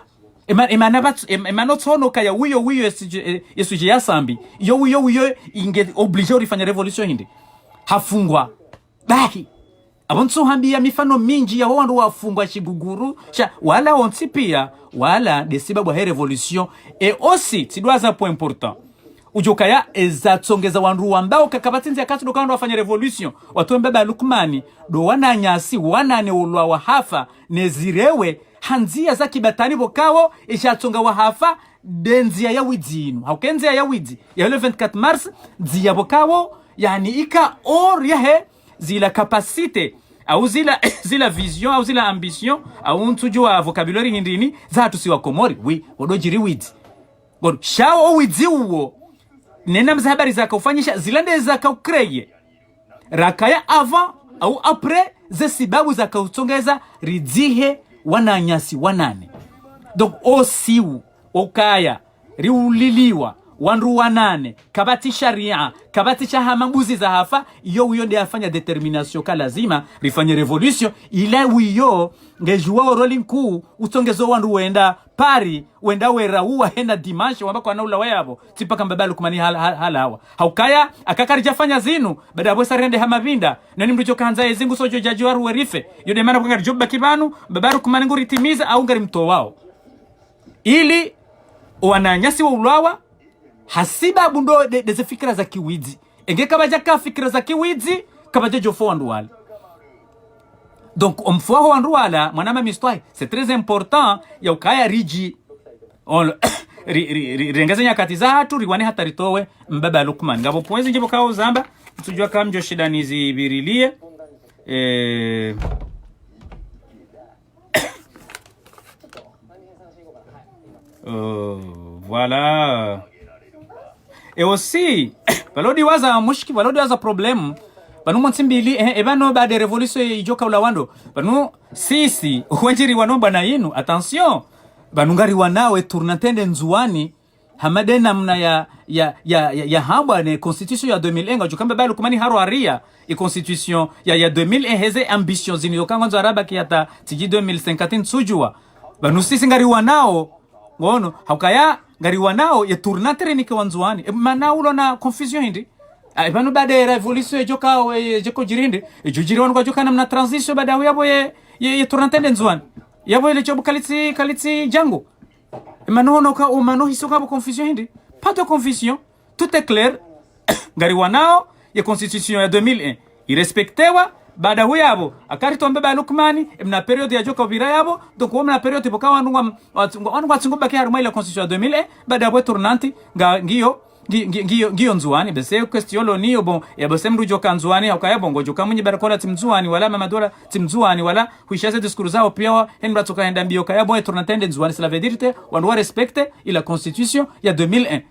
emana tsono kaya wiyo esuje ya sambi yo inge obligé urifanya revolution hindi hafungwa bahi abonso hambia mifano mingi ya wandu wafungwa shiguguru wala onti pia wala desiba he revolution et aussi tidwaza point important ujokaya ezatsongeza wandu wambao kakabatinzi yakati dokando wafanya revolution watu mbaba Lukman do wananyasi wanane ulwa wahafa nezirewe hanzia za kibatani bokawo ishatsonga wahafa denzia ya widinu haukenzia ya widi ya 24 mars dzia bokawo yani ika or yahe zila capacité au zila vision au zila ambition au ntujua vocabulaire hindini za tusiwa komori wodojiri widi god shao widi uwo nena mzahabari zaka ufanyisha zilande zaka ukreye rakaya avant au après ze sibabu zaka utongeza ridzihe wananyasi wanane donc osiu okaya riuliliwa wandu wanane kabati sharia kabati chahamambuzi za hafa iyo ndi afanya determination ka lazima rifanye revolution ila wiyo ngejua rolling ku utongezo wandu wenda pari wenda wera huwa hena dimanche wambako anaula wayabo tipaka mbaba Lukman halawa haukaya akakari jafanya zinu bada bwesa rende hamavinda nani mricho kanza ezingu sojo jaji waru werife yode mana kwangari joba kibanu baba Lukman nguri timiza au ngari mto wao ili wananyasi wa ulawa hasiba bundo de fikra za kiwidzi enge kabaja ka fikra za kiwidzi kabaja jofo wandu wala donc omfwa wandu wala mwanama mistwai c'est très important ya ukaya riji rengaza nyakati za hatu riwane hataritowe mbaba Lukman ngabo poezi njibo kao zamba tujua kamjo shida nizi birilie voilà. Et aussi, balodi waza mushki, balodi waza problème. Banu mwansimbili, ebano ba de revolution ijoka ulawando. Banu sisi, uwenjiri wanomba na inu, attention. Banu ngari wanawe turnantende nzuani, hamade namna ya hamba ne constitution ya 2001, jukambe ba Lukman haro aria, constitution ya 2001 heze ambition zini yokangonzo araba kiyata tiji 2050 sujua. Banu sisi ngari wanao, ngono, haukaya ngari wanao ya turnatere ni kwa nzuani. Mana ulo na confusion hindi. banu baada ya revolution joka jeko jirinde jujiri wanu kwa joka namna transition baada yabo ye torantende nzwani yabo ile chobu kalitsi jango manono ka umano hisoka bo confusion hindi pas de confusion tout est clair ngari wanao ya constitution ya 2001 irespectewa baada huyabo akari tombe ba Lukmani mna period ya joka ubira yabo donc wamna period boka wanu watsingo baki haruma ile constitution ya 2001 baada ya tournanti ngiyo nzuani bese question lo niyo bon ya bese mrujo kanzuani ukaya bongo joka munyi barakola timzuani wala mamadola timzuani wala kuishaze discours zao pia henra toka enda mbio kaya bon tournantende nzuani cela veut dire on doit respecter la constitution ya 2001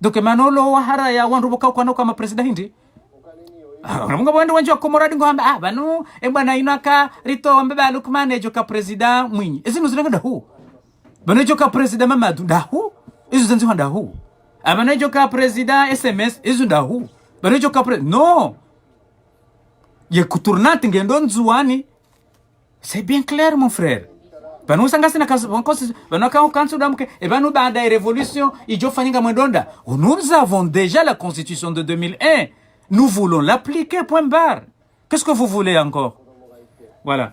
donc manolo wahara ya wandu boka kwa kama president hindi munga bwende wanjo komoradi ngomba banu bwana inaka rito mbeba Lukmani joka president mwinyi ezinu zinanga hu bana joka president Mamadou ndahu izo zinzi ndahu abana joka president SMS izo ndahu bana joka non ye kutournante ngendo nzuani c'est bien clair mon frère banu sangasi na kaso banu ka kanso damke banu baada ya révolution ijo fanyinga mwendonda nous avons déjà la constitution de 2001. Nous voulons l'appliquer, point barre. Qu'est-ce que vous voulez encore? Voilà.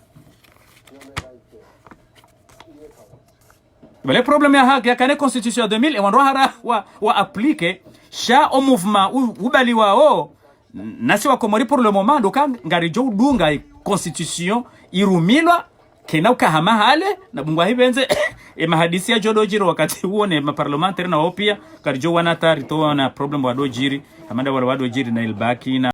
Le problème est qu'il y a une constitution de 2000 et on doit appliquer chaque mouvement ou baliwao nasi wa Komori pour le moment donc ngarijo dunga constitution irumilwa kena ukahama hale na bungwa hibenze mahadisi ya jodojiro wakati uone maparlementaire na opia karijo wanatari to na problem wa dojiri amanda wala wadojiri na ilbaki na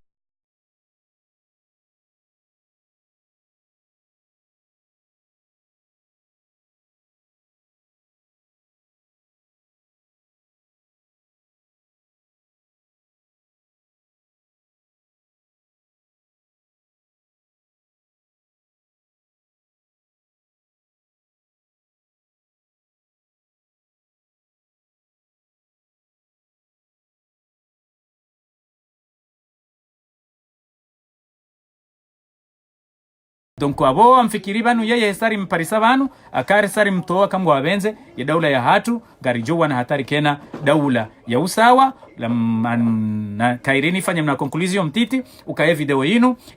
donc abo amfikiri banu yeye sari mparisa banu akari sari mtoa kama wabenze ya daula ya hatu garijo wana hatari kena daula ya usawa la kairini fanya mna conclusion mtiti ukae video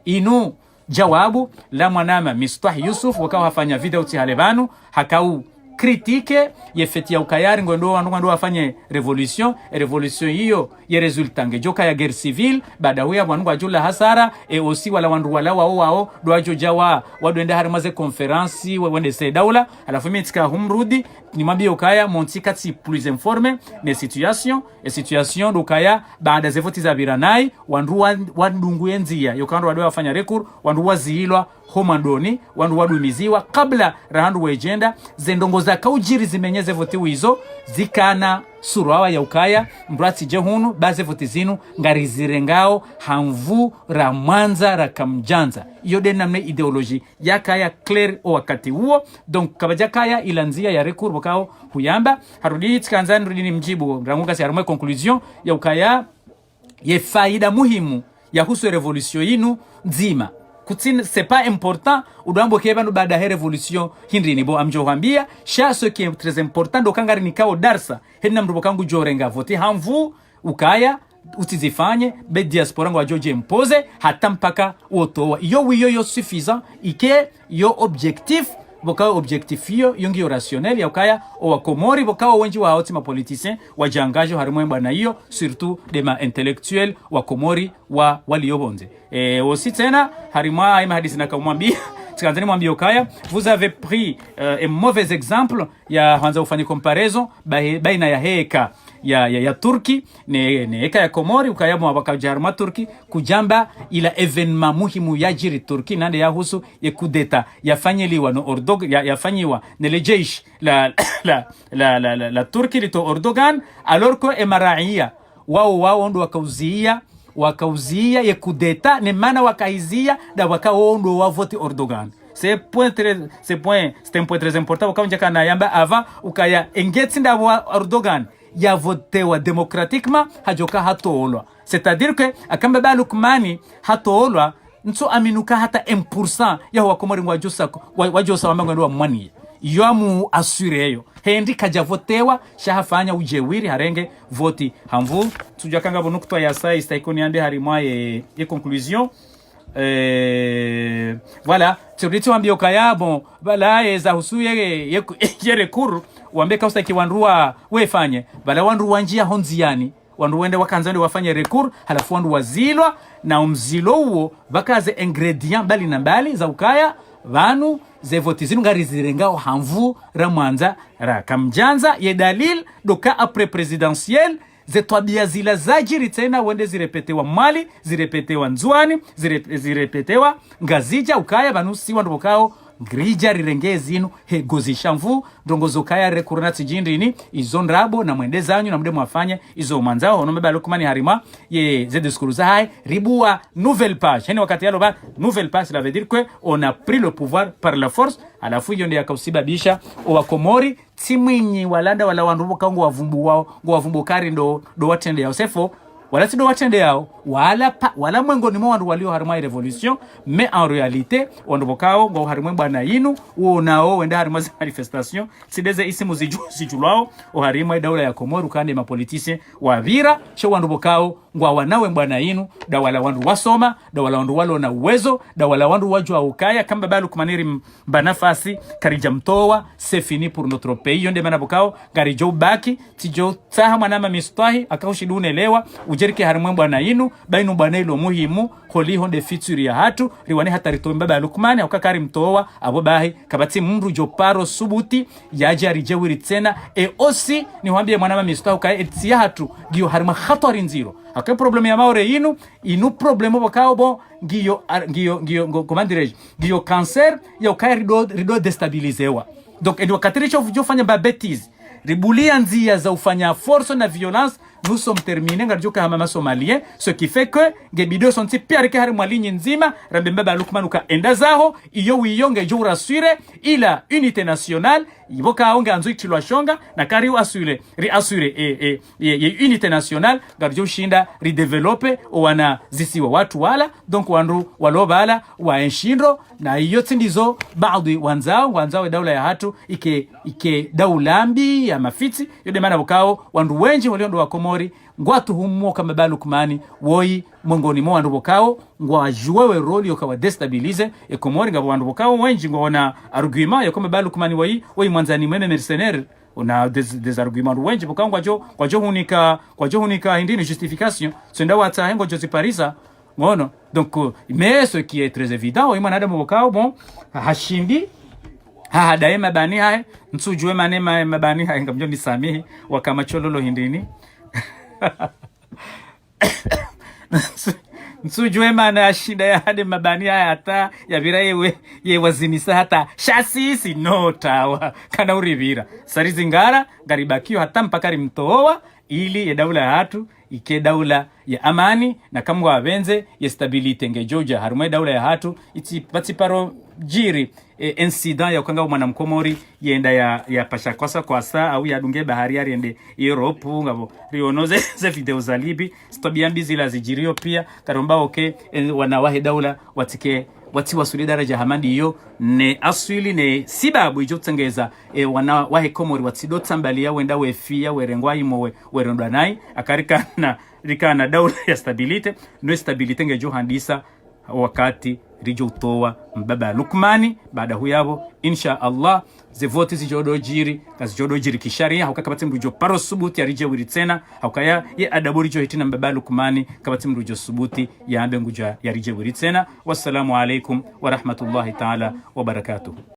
inu jawabu la mwanama Mistah Yusuf wakawa hafanya video ti halebanu hakau critique yefeti ya ukayari ngondo wafanye revolution hiyo ye resulta ngejoka ya guerre civile baada huya wangu ajula hasara aussi wala wandu wala wao doajo jawa wadwenda harimaze conference wende se daula alafu mitika humrudi ni mabio kaya montika ti plus informé ne situation dokaya baada zevoti za biranai wandu wadungu enzia yokando wadwa wafanya recours wandu wazilwa homandoni wandu wadumiziwa kabla rahandu wejenda zendongo za kaujiri zimenyeze voti wizo zikana surawa ya ukaya mbrati jehunu baze voti zinu ngarizirengao hamvu ra mwanza ra kamjanza iyo de namne ideoloji yakaya clear o wakati huo donc kabajakaya ilanzia ya recours bokao huyamba harudi tikanzani rudini mjibu ranguka si harumwe conclusion ya ukaya ye faida muhimu ya husu revolution yinu nzima Kutine, c'est pas important udambo kebanu baada ya revolution hindrini bo amjohambia sha ce qui est très important dokangari nikao darsa henna mrubo kangu jorenga voti hamvu ukaya utizifanye be diaspora ngo ajoje impose hata mpaka wotowa yo suffisant ike yo objectif boka objectif yo yongi rationnel ya ukaya o wakomori boka wenji wa hauti ma politicien wajangajo harimo bana hiyo surtout des ma intellectuels wakomori wa waliobonze aussi tena harima ai mahadisi na kamwambia tikanzani mwambia ukaya vous avez pris un mauvais exemple ya hanza ufanye comparaison baina ya heka ya Turki ne eka ya Komori ukayamo wakajarma Turki kujamba ila evenement muhimu ya jiri Turki nande ya husu ya kudeta yafanyiliwa no yafanyiwa ne jeshi la Turki lito Erdogan alors que emaraia wao ndo wakauzia ya kudeta ne mana wakaizia da wakaondo wa vote Erdogan. C'est un point très important wakanja kana yamba avant ukaya engetsinda wa Erdogan ya votewa demokratikma hajoka hatoolwa. C'est-à-dire que akamba ba Lukmani hatoolwa nso aminuka hata 1% ya wakomori wajosa wamango ndo mwani yoamu asureyo hendi kajavotewa shahafanya ujewiri harenge voti hamvu tujua kanga bonukutwa ya saa istaikoni ande harimwa ye conclusion. Voilà, tibiti wambio kaya bon bala za husuye ye rekuru wambe kausta kiwandua wefanye bala wandu wanjia honziani wandu wende wakanzani wafanye rekuru halafu wandu wazilwa na umzilo huo bakaze ingredient bali na bali za ukaya vanu ze voti zinu ngari zirengao hamvu ramwanza rakamjanza ye dalil doka apres presidentiel ze twabia zila zajiri tena wende zirepetewa Mali, zirepetewa Nzwani, zirepetewa Ngazija ukaya banusi wandu bokao grija rirenge zinu he gozisha mvu ndongozo kaya rekuruna tijindini izo ndrabo na mwende zanyu na mude mwafanya izo manzao hono meba Lukmani harima ye ze discours za hai ribua nouvelle page hene wakati yalo ba nouvelle page ça veut dire que on a pris le pouvoir par la force alafu hiyo ndio yakasibabisha Wakomori timwinyi walanda wala wandu kangu wavumbu wao ngo wavumbukari ndo watende ya Osefo wala sido watende yao wala mwengoni mwa wandu walio harima revolution mais en réalité wandu bokao ngo harima bwana yinu uonao wenda harima za manifestation sideze isimu zijulao o harima daula ya Komoro kande ma politicien wavira cho wandu bokao ngo wanawe bwana yinu da wala wandu wasoma da wala wandu walo na uwezo da wala wandu wajua ukaya kamba balu kumaniri banafasi karija mtowa c'est fini pour notre pays yonde mana bokao garijo baki tijo taha manama mistahi akaushidune lewa ujerike harima bwana yinu bainu bwana ilo muhimu holi honde feature ya hatu riwane hata ritomba ba Lukmani ukakari mtowa abo bahi kabati mru joparo subuti yaje arijewiri tena aussi ni wambie mwanama mistahi ka etia hatu giyo harima hatari nziro akay problème ya maore inu problème bokao bo giyo commandireje giyo cancer ya ukaya rido destabilizewa donc edo katiricho fanya ba bêtise ribulia nzia za ufanya force na violence nous sommes terminés ngarjuka hama somalien ce qui fait que gebido sonti pia ke hari mwalinyi nzima rambemba ba Lukmani ka enda zaho iyo wiyonge jura swire ila unité nationale iboka onga anzu itilwa shonga na kari asure unité nationale garjo shinda redevelope wana zisiwa watu wala donc wandu walobala wa enshindro na iyo tindizo baadhi wanzao daula ya hatu ike daulambi ya mafiti yode maana bukao wandu wenji waliondo wa Komori ngwatu humo kama ba Lukmani woi mongoni mwa wandu bokao ngwa juwewe roli yokawa destabilize Komori ngabo wandu bokao wenji ngona argument yakoma ba Lukmani woi mwanzani mweme mercenaire ona des arguments wenji bokao kwa jo hunika indini justification senda wata hengo jozi parisa ngono donc mais ce qui est très évident woi mwanada bokao bon hashindi daima bani hai nsujue manema mabani hai ngamjo ni samihi wakamachololo hindini nsujue mana shida ya hade mabani haya hata ya vira ye wazinisa hata shasisi notawa kana urivira sarizi ngara garibakio hata mpakari mtowa ili ya daula ya hatu ike daula ya amani na kamwa wavenze ya stabilite ngejoja harumwe daula ya hatu iti patiparo jiri incident ya ukanga mwana Mkomori yenda ya pashakosa kwa saa au ya dunge bahari ya riende Europe ngabo rionoze ze video za libi stobiambi zila zijirio pia karomba wanawahi daula wati wasuli daraja hamandi iyo ne aswili ne sibabu ijotengeza wanawahi Komori watido tambalia wenda wefia werengwa imo werondwa nai akarikana daula ya stabilite no stabilite ngejo handisa wakati rijo utowa mbaba Lukmani baada huyabo insha Allah zevoti zijodojiri kazijodojiri kisharia hukakabati mrujo paro subuti ya rije wiritena hukaya ye adaburi jo hitina mbaba Lukmani kabati mrujo subuti ya ambe nguja ya rije wiritena. Wassalamu alaikum wa rahmatullahi ta'ala wa barakatuh.